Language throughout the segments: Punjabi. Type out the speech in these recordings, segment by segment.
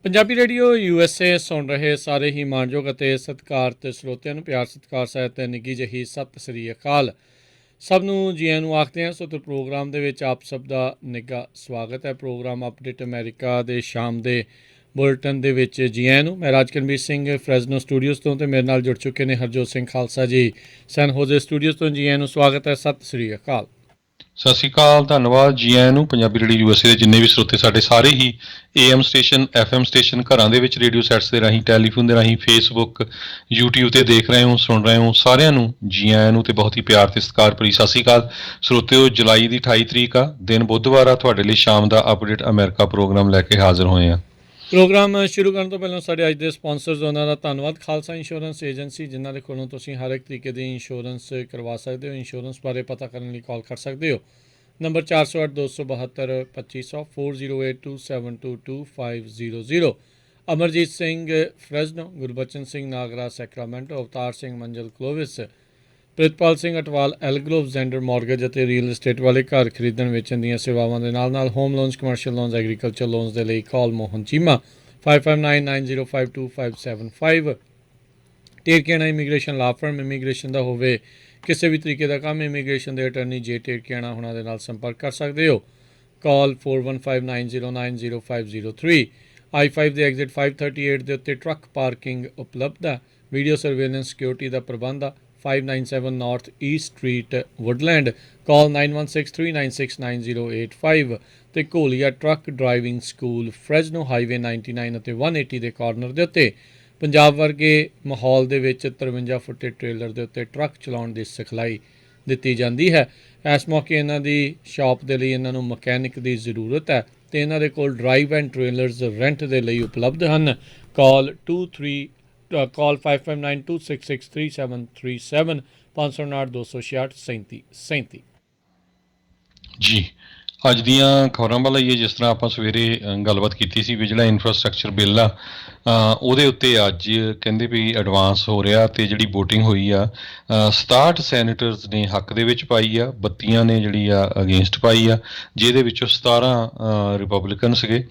ਪੰਜਾਬੀ ਰੇਡੀਓ USA ਸੁਣ ਰਹੇ ਸਾਰੇ ਹੀ ਮਾਣਯੋਗ ਅਤੇ ਸਤਿਕਾਰਤ ਸਰੋਤਿਆਂ ਨੂੰ ਪਿਆਰ ਸਤਿਕਾਰ ਸਹਿਤ ਨਿੱਘੀ ਜਿਹੀ ਸਤਿ ਸ੍ਰੀ ਅਕਾਲ। ਸਭ ਨੂੰ ਜੀ ਆਇਆਂ ਨੂੰ ਆਖਦੇ ਹਾਂ। ਸੋ ਪ੍ਰੋਗਰਾਮ ਦੇ ਵਿੱਚ ਆਪ ਸਭ ਦਾ ਨਿੱਘਾ ਸਵਾਗਤ ਹੈ। ਪ੍ਰੋਗਰਾਮ ਅਪਡੇਟ ਅਮਰੀਕਾ ਦੇ ਸ਼ਾਮ ਦੇ ਬੁਲਟਨ ਦੇ ਵਿੱਚ ਜੀ ਆਇਆਂ ਨੂੰ। ਮੈਂ ਰਾਜਕਰਮਵੀਰ ਸਿੰਘ ਫਰੈਜ਼ਨੋ ਸਟੂਡੀਓਜ਼ ਤੋਂ ਅਤੇ ਮੇਰੇ ਨਾਲ ਜੁੜ ਚੁੱਕੇ ਨੇ ਹਰਜੋਤ ਸਿੰਘ ਖਾਲਸਾ ਜੀ ਸੈਨ ਹੋਜ਼ੇ ਸਟੂਡੀਓਜ਼ ਤੋਂ। ਜੀ ਆਇਆਂ ਨੂੰ ਸਵਾਗਤ ਹੈ। ਸਤਿ ਸ੍ਰੀ ਅਕਾਲ। ਸਤਿ ਸ਼੍ਰੀ ਅਕਾਲ, ਧੰਨਵਾਦ ਜੀ ਆਇਆਂ ਨੂੰ। ਪੰਜਾਬੀ ਰੇਡੀਓ ਯੂਐਸਏ ਦੇ ਜਿੰਨੇ ਵੀ ਸਰੋਤੇ ਸਾਡੇ ਸਾਰੇ ਹੀ AM ਸਟੇਸ਼ਨ FM ਸਟੇਸ਼ਨ ਘਰਾਂ ਦੇ ਵਿੱਚ ਰੇਡੀਓ ਸੈਟਸ ਦੇ ਰਾਹੀਂ ਟੈਲੀਫੋਨ ਦੇ ਰਾਹੀਂ ਫੇਸਬੁੱਕ YouTube ਤੇ ਦੇਖ ਰਹੇ ਹੋ ਸੁਣ ਰਹੇ ਹੋ ਸਾਰਿਆਂ ਨੂੰ ਜੀ ਆਇਆਂ ਨੂੰ ਤੇ ਬਹੁਤ ਹੀ ਪਿਆਰ ਤੇ ਸਤਿਕਾਰ ਭਰੀ ਸਤਿ ਸ਼੍ਰੀ ਅਕਾਲ। ਸਰੋਤਿਓ, ਜੁਲਾਈ ਦੀ 28 ਤਰੀਕ ਆ, ਦਿਨ ਬੁੱਧਵਾਰ ਆ। ਤੁਹਾਡੇ ਲਈ ਸ਼ਾਮ ਦਾ ਅਪਡੇਟ ਅਮਰੀਕਾ ਪ੍ਰੋਗਰਾਮ ਲੈ ਕੇ ਹਾਜ਼ਰ ਹੋਏ ਆ। ਪ੍ਰੋਗਰਾਮ ਸ਼ੁਰੂ ਕਰਨ ਤੋਂ ਪਹਿਲਾਂ ਸਾਡੇ ਅੱਜ ਦੇ ਸਪਾਂਸਰਸ ਉਹਨਾਂ ਦਾ ਧੰਨਵਾਦ। ਖਾਲਸਾ ਇੰਸ਼ੋਰੈਂਸ ਏਜੰਸੀ, ਜਿਨ੍ਹਾਂ ਦੇ ਕੋਲੋਂ ਤੁਸੀਂ ਹਰ ਇੱਕ ਤਰੀਕੇ ਦੀ ਇੰਸ਼ੋਰੈਂਸ ਕਰਵਾ ਸਕਦੇ ਹੋ। ਇੰਸ਼ੋਰੈਂਸ ਬਾਰੇ ਪਤਾ ਕਰਨ ਲਈ ਕਾਲ ਕਰ ਸਕਦੇ ਹੋ। ਨੰਬਰ 408-272-2500 4082722500। ਅਮਰਜੀਤ ਸਿੰਘ ਫਰੈਜ਼ਨੋ, ਗੁਰਬਚਨ ਸਿੰਘ ਨਾਗਰਾ ਸੈਕਰਾਮੈਂਟੋ, ਅਵਤਾਰ ਸਿੰਘ ਮੰਜ਼ਲ ਕਲੋਵਿਸ, ਪ੍ਰਿਤਪਾਲ ਸਿੰਘ ਅਟਵਾਲ ਐਲਗਲੋਵ ਜ਼ੈਂਡਰ ਮਾਰਗੇਜ ਅਤੇ ਰੀਅਲ estate ਵਾਲੇ ਘਰ ਖਰੀਦਣ ਵੇਚਣ ਦੀਆਂ ਸੇਵਾਵਾਂ ਦੇ ਨਾਲ home loans, commercial loans, agriculture loans ਦੇ ਲਈ ਕਾਲ ਮੋਹਨ ਚੀਮਾ 5599052575। ਟੇਰਕੇਣਾ ਇਮੀਗ੍ਰੇਸ਼ਨ ਲਾ ਫਰਮ, ਇਮੀਗ੍ਰੇਸ਼ਨ ਦਾ ਹੋਵੇ ਕਿਸੇ ਵੀ ਤਰੀਕੇ ਦਾ ਕੰਮ, ਇਮੀਗ੍ਰੇਸ਼ਨ ਦੇ ਅਟਰਨੀ ਜੇ ਟੇਰਕੇਣਾ ਉਹਨਾਂ ਦੇ ਨਾਲ ਸੰਪਰਕ ਕਰ ਸਕਦੇ ਹੋ। ਕਾਲ 4159090503। I-5 ਦੇ ਐਗਜ਼ਿਟ 538 ਦੇ ਉੱਤੇ ਟਰੱਕ ਪਾਰਕਿੰਗ ਉਪਲਬਧ ਹੈ। ਵੀਡੀਓ ਸਰਵੇਲੈਂਸ ਸਿਕਿਉਰਿਟੀ ਦਾ ਪ੍ਰਬੰਧ ਆ। 597 ਨਾਰਥ ਈਸਟ ਸਟਰੀਟ ਵੁੱਡਲੈਂਡ। ਕਾਲ 9163969085। ਅਤੇ Gholia truck driving school ਫਰੈਜ਼ਨੋ highway 99 ਅਤੇ 180 ਦੇ ਕਾਰਨਰ ਦੇ ਉੱਤੇ ਪੰਜਾਬ ਵਰਗੇ ਮਾਹੌਲ ਦੇ ਵਿੱਚ 53 ਫੁੱਟੇ ਟ੍ਰੇਲਰ ਦੇ ਉੱਤੇ ਟਰੱਕ ਚਲਾਉਣ ਦੀ ਸਿਖਲਾਈ ਦਿੱਤੀ ਜਾਂਦੀ ਹੈ। ਇਸ ਮੌਕੇ ਇਹਨਾਂ ਦੀ ਸ਼ਾਪ ਦੇ ਲਈ ਇਹਨਾਂ ਨੂੰ ਮਕੈਨਿਕ ਦੀ ਜ਼ਰੂਰਤ ਹੈ ਅਤੇ ਇਹਨਾਂ ਦੇ ਕੋਲ ਡਰਾਈਵ ਐਂਡ ਟ੍ਰੇਲਰਸ ਰੈਂਟ ਦੇ ਲਈ ਉਪਲਬਧ ਹਨ। ਕਾਲ 550926633737 559-266-3737। ਜੀ, ਅੱਜ ਦੀਆਂ ਖਬਰਾਂ ਵੱਲ ਆਈਏ। ਜਿਸ ਤਰ੍ਹਾਂ ਆਪਾਂ ਸਵੇਰੇ ਗੱਲਬਾਤ ਕੀਤੀ ਸੀ ਵੀ ਜਿਹੜਾ ਇਨਫਰਾਸਟਰਕਚਰ ਬਿੱਲ ਆ ਉਹਦੇ ਉੱਤੇ ਅੱਜ ਕਹਿੰਦੇ ਵੀ ਐਡਵਾਂਸ ਹੋ ਰਿਹਾ ਅਤੇ ਜਿਹੜੀ ਵੋਟਿੰਗ ਹੋਈ ਆ 67 ਸੈਨੇਟਰਸ ਨੇ ਹੱਕ ਦੇ ਵਿੱਚ ਪਾਈ ਆ, 32 ਨੇ ਜਿਹੜੀ ਆ ਅਗੇਂਸਟ ਪਾਈ ਆ, ਜਿਹਦੇ ਵਿੱਚੋਂ 17 ਰਿਪਬਲਿਕਨ ਸੀਗੇ।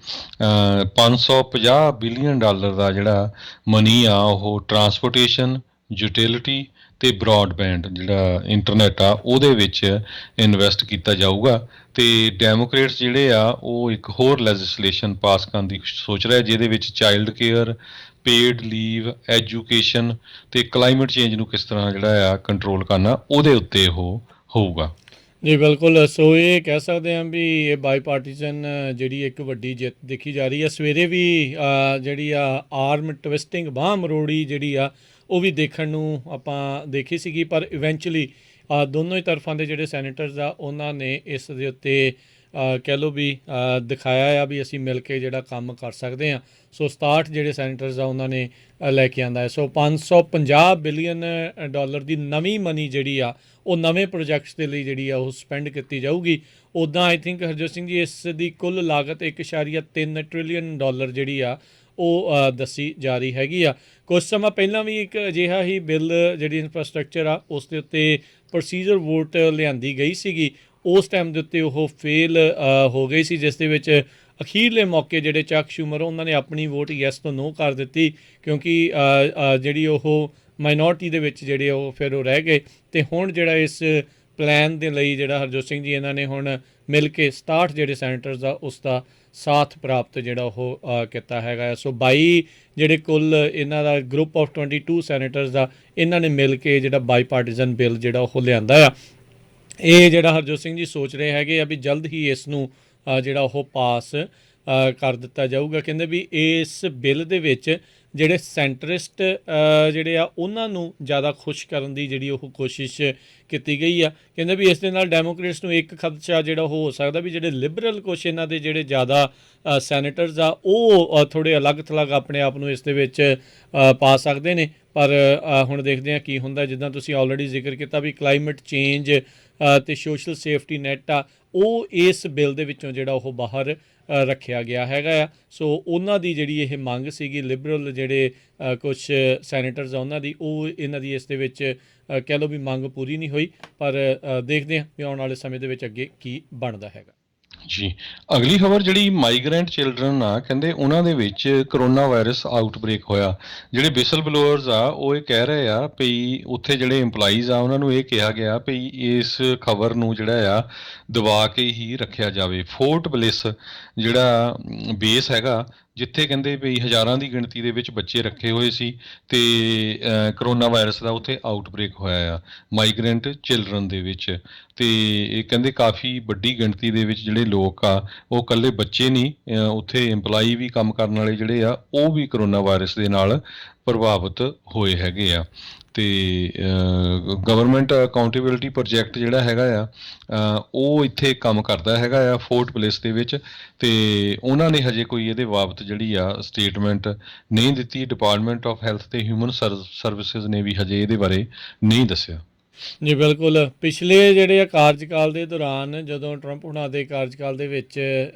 $550 ਬਿਲੀਅਨ ਦਾ ਜਿਹੜਾ ਮਨੀ ਆ ਉਹ ਟਰਾਂਸਪੋਰਟੇਸ਼ਨ, ਯੂਟਿਲਿਟੀ ਅਤੇ ਬਰੋਡਬੈਂਡ ਜਿਹੜਾ ਇੰਟਰਨੈਟ ਆ ਉਹਦੇ ਵਿੱਚ ਇਨਵੈਸਟ ਕੀਤਾ ਜਾਊਗਾ। ਅਤੇ ਡੈਮੋਕਰੇਟਸ ਜਿਹੜੇ ਆ ਉਹ ਇੱਕ ਹੋਰ ਲੈਜਿਸਲੇਸ਼ਨ ਪਾਸ ਕਰਨ ਦੀ ਸੋਚ ਰਿਹਾ, ਜਿਹਦੇ ਵਿੱਚ child care, paid leave, education ਅਤੇ ਕਲਾਈਮੇਟ ਚੇਂਜ ਨੂੰ ਕਿਸ ਤਰ੍ਹਾਂ ਜਿਹੜਾ ਆ ਕੰਟਰੋਲ ਕਰਨਾ ਉਹਦੇ ਉੱਤੇ ਉਹ ਹੋਊਗਾ। ਜੀ ਬਿਲਕੁਲ। ਸੋ ਇਹ ਕਹਿ ਸਕਦੇ ਹਾਂ ਵੀ ਇਹ ਬਾਈ ਪਾਰਟੀਜ਼ਨ ਜਿਹੜੀ ਇੱਕ ਵੱਡੀ ਜਿੱਤ ਦੇਖੀ ਜਾ ਰਹੀ ਹੈ। ਸਵੇਰੇ ਵੀ ਜਿਹੜੀ ਆ ਆਰਮ ਟਵਿਸਟਿੰਗ, ਬਾਂਹ ਮਰੋੜੀ ਜਿਹੜੀ ਆ ਉਹ ਵੀ ਦੇਖਣ ਨੂੰ ਆਪਾਂ ਦੇਖੀ ਸੀਗੀ, ਪਰ ਇਵੈਂਚੁਅਲੀ ਦੋਨੋਂ ਹੀ ਤਰਫਾਂ ਦੇ ਜਿਹੜੇ ਸੈਨੇਟਰਸ ਆ ਉਹਨਾਂ ਨੇ ਇਸ ਦੇ ਉੱਤੇ ਕਹਿ ਲਓ ਵੀ ਦਿਖਾਇਆ ਆ ਵੀ ਅਸੀਂ ਮਿਲ ਕੇ ਜਿਹੜਾ ਕੰਮ ਕਰ ਸਕਦੇ ਹਾਂ। ਸੋ 67 ਜਿਹੜੇ ਸੈਨੇਟਰਸ ਆ ਉਹਨਾਂ ਨੇ ਲੈ ਕੇ ਆਂਦਾ ਹੈ। ਸੋ $550 ਬਿਲੀਅਨ ਦੀ ਨਵੀਂ ਮਨੀ ਜਿਹੜੀ ਆ ਉਹ ਨਵੇਂ ਪ੍ਰੋਜੈਕਟਸ ਦੇ ਲਈ ਜਿਹੜੀ ਆ ਉਹ ਸਪੈਂਡ ਕੀਤੀ ਜਾਊਗੀ। ਉੱਦਾਂ ਆਈ ਥਿੰਕ ਹਰਜੋਤ ਸਿੰਘ ਜੀ ਇਸ ਦੀ ਕੁੱਲ ਲਾਗਤ 1.3 ਟ੍ਰਿਲੀਅਨ ਜਿਹੜੀ ਆ ਉਹ ਦੱਸੀ ਜਾ ਰਹੀ ਹੈਗੀ ਆ। ਕੁਝ ਸਮਾਂ ਪਹਿਲਾਂ ਵੀ ਇੱਕ ਅਜਿਹਾ ਹੀ ਬਿੱਲ ਜਿਹੜੀ ਇਨਫਰਾਸਟਰਕਚਰ ਆ ਉਸ ਦੇ ਉੱਤੇ ਪ੍ਰੋਸੀਜਰ ਵੋਟ ਲਿਆਂਦੀ ਗਈ ਸੀਗੀ। ਉਸ ਟਾਈਮ ਦੇ ਉੱਤੇ ਉਹ ਫੇਲ ਹੋ ਗਈ ਸੀ, ਜਿਸ ਦੇ ਵਿੱਚ ਅਖੀਰਲੇ ਮੌਕੇ ਜਿਹੜੇ ਚੱਕ ਸ਼ੂਮਰ ਉਹਨਾਂ ਨੇ ਆਪਣੀ ਵੋਟ ਯੈਸ ਤੋਂ ਨੋ ਕਰ ਦਿੱਤੀ, ਕਿਉਂਕਿ ਜਿਹੜੀ ਉਹ ਮਾਈਨੋਰਟੀ ਦੇ ਵਿੱਚ ਜਿਹੜੇ ਉਹ ਫਿਰ ਉਹ ਰਹਿ ਗਏ। ਅਤੇ ਹੁਣ ਜਿਹੜਾ ਇਸ ਪਲਾਨ ਦੇ ਲਈ ਜਿਹੜਾ ਹਰਜੋਤ ਸਿੰਘ ਜੀ ਇਹਨਾਂ ਨੇ ਹੁਣ ਮਿਲ ਕੇ 67 ਜਿਹੜੇ ਸੈਨੇਟਰਸ ਆ ਉਸ ਦਾ ਸਾਥ ਪ੍ਰਾਪਤ ਜਿਹੜਾ ਉਹ ਕੀਤਾ ਹੈਗਾ। ਸੋ 22 ਜਿਹੜੇ ਕੁੱਲ ਇਹਨਾਂ ਦਾ ਗਰੁੱਪ ਆਫ 22 ਸੈਨੇਟਰਸ ਦਾ ਇਹਨਾਂ ਨੇ ਮਿਲ ਕੇ ਜਿਹੜਾ ਬਾਈ ਪਾਰਟੀਜ਼ਨ ਬਿੱਲ ਜਿਹੜਾ ਉਹ ਲਿਆਂਦਾ ਆ। ਇਹ ਜਿਹੜਾ ਹਰਜੋਤ ਸਿੰਘ ਜੀ ਸੋਚ ਰਹੇ ਹੈਗੇ ਆ ਵੀ ਜਲਦ ਹੀ ਇਸ ਨੂੰ ਜਿਹੜਾ ਉਹ ਪਾਸ ਕਰ ਦਿੱਤਾ ਜਾਊਗਾ। ਕਹਿੰਦੇ ਵੀ ਇਸ ਬਿੱਲ ਦੇ ਵਿੱਚ ਜਿਹੜੇ ਸੈਂਟਰਿਸਟ ਜਿਹੜੇ ਆ ਉਹਨਾਂ ਨੂੰ ਜ਼ਿਆਦਾ ਖੁਸ਼ ਕਰਨ ਦੀ ਜਿਹੜੀ ਉਹ ਕੋਸ਼ਿਸ਼ ਕੀਤੀ ਗਈ ਆ। ਕਹਿੰਦੇ ਵੀ ਇਸ ਦੇ ਨਾਲ ਡੈਮੋਕ੍ਰੇਟਸ ਨੂੰ ਇੱਕ ਖਦਸ਼ਾ ਜਿਹੜਾ ਉਹ ਹੋ ਸਕਦਾ ਵੀ ਜਿਹੜੇ ਲਿਬਰਲ ਕੁਛ ਇਹਨਾਂ ਦੇ ਜਿਹੜੇ ਜ਼ਿਆਦਾ ਸੈਨੇਟਰਸ ਆ ਉਹ ਥੋੜ੍ਹੇ ਅਲੱਗ ਥਲੱਗ ਆਪਣੇ ਆਪ ਨੂੰ ਇਸ ਦੇ ਵਿੱਚ ਪਾ ਸਕਦੇ ਨੇ। ਪਰ ਹੁਣ ਦੇਖਦੇ ਹਾਂ ਕੀ ਹੁੰਦਾ। ਜਿੱਦਾਂ ਤੁਸੀਂ ਆਲਰੇਡੀ ਜ਼ਿਕਰ ਕੀਤਾ ਵੀ ਕਲਾਈਮੇਟ ਚੇਂਜ ਅਤੇ ਸੋਸ਼ਲ ਸੇਫਟੀ ਨੈੱਟ ਆ ਉਹ ਇਸ ਬਿੱਲ ਦੇ ਵਿੱਚੋਂ ਜਿਹੜਾ ਉਹ ਬਾਹਰ ਰੱਖਿਆ ਗਿਆ ਹੈਗਾ ਆ। ਸੋ ਉਹਨਾਂ ਦੀ ਜਿਹੜੀ ਇਹ ਮੰਗ ਸੀਗੀ ਲਿਬਰਲ ਜਿਹੜੇ ਕੁਛ ਸੈਨੇਟਰਸ ਆ ਉਹਨਾਂ ਦੀ, ਉਹ ਇਹਨਾਂ ਦੀ ਇਸ ਦੇ ਵਿੱਚ ਕਹਿ ਲਓ ਵੀ ਮੰਗ ਪੂਰੀ ਨਹੀਂ ਹੋਈ। ਪਰ ਦੇਖਦੇ ਹਾਂ ਵੀ ਆਉਣ ਵਾਲੇ ਸਮੇਂ ਦੇ ਵਿੱਚ ਅੱਗੇ ਕੀ ਬਣਦਾ ਹੈਗਾ। ਜੀ, ਅਗਲੀ ਖਬਰ ਜਿਹੜੀ ਮਾਈਗ੍ਰੈਂਟ ਚਿਲਡਰਨ ਆ ਕਹਿੰਦੇ ਉਹਨਾਂ ਦੇ ਵਿੱਚ ਕਰੋਨਾ ਵਾਇਰਸ ਆਊਟਬ੍ਰੇਕ ਹੋਇਆ। ਜਿਹੜੇ ਵਿਸਲ ਬਲੋਅਰਸ ਆ ਉਹ ਇਹ ਕਹਿ ਰਹੇ ਆ ਵੀ ਉੱਥੇ ਜਿਹੜੇ EMPLOYEES ਆ ਉਹਨਾਂ ਨੂੰ ਇਹ ਕਿਹਾ ਗਿਆ ਵੀ ਇਸ ਖਬਰ ਨੂੰ ਜਿਹੜਾ ਆ ਦਬਾ ਕੇ ਹੀ ਰੱਖਿਆ ਜਾਵੇ। ਫੋਰਟ ਬਲਿਸ ਜਿਹੜਾ ਬੇਸ ਹੈਗਾ ਜਿੱਥੇ ਕਹਿੰਦੇ ਵੀ ਹਜ਼ਾਰਾਂ ਦੀ ਗਿਣਤੀ ਦੇ ਵਿੱਚ ਬੱਚੇ ਰੱਖੇ ਹੋਏ ਸੀ ਤੇ ਕਰੋਨਾ ਵਾਇਰਸ ਦਾ ਉੱਥੇ ਆਊਟਬ੍ਰੇਕ ਹੋਇਆ ਆ ਮਾਈਗ੍ਰੈਂਟ ਚਿਲਡਰਨ ਦੇ ਵਿੱਚ। ਤੇ ਇਹ ਕਹਿੰਦੇ ਕਾਫੀ ਵੱਡੀ ਗਿਣਤੀ ਦੇ ਵਿੱਚ ਜਿਹੜੇ ਲੋਕ ਆ ਉਹ ਇਕੱਲੇ ਬੱਚੇ ਨਹੀਂ, ਉੱਥੇ EMPLOYEE ਵੀ ਕੰਮ ਕਰਨ ਵਾਲੇ ਜਿਹੜੇ ਆ ਉਹ ਵੀ ਕਰੋਨਾ ਵਾਇਰਸ ਦੇ ਨਾਲ ਪ੍ਰਭਾਵਿਤ ਹੋਏ ਹੈਗੇ ਆ। ਤੇ ਗਵਰਨਮੈਂਟ ਅਕਾਊਂਟੇਬਿਲਿਟੀ ਪ੍ਰੋਜੈਕਟ ਜਿਹੜਾ ਹੈਗਾ ਆ ਉਹ ਇੱਥੇ ਕੰਮ ਕਰਦਾ ਹੈਗਾ ਆ ਫੋਰਟ ਬਲਿਸ ਦੇ ਵਿੱਚ। ਤੇ ਉਹਨਾਂ ਨੇ ਹਜੇ ਕੋਈ ਇਹਦੇ ਬਾਬਤ ਜਿਹੜੀ ਆ ਸਟੇਟਮੈਂਟ ਨਹੀਂ ਦਿੱਤੀ। ਡਿਪਾਰਟਮੈਂਟ ਆਫ ਹੈਲਥ ਤੇ ਹਿਊਮਨ ਸਰਵਿਸਿਜ਼ ਨੇ ਵੀ ਹਜੇ ਇਹਦੇ ਬਾਰੇ ਨਹੀਂ ਦੱਸਿਆ। ਜੀ ਬਿਲਕੁਲ, ਪਿਛਲੇ ਜਿਹੜੇ ਆ ਕਾਰਜਕਾਲ ਦੇ ਦੌਰਾਨ ਜਦੋਂ ਟਰੰਪ ਹੁਣਾਂ ਦੇ ਕਾਰਜਕਾਲ ਦੇ ਵਿੱਚ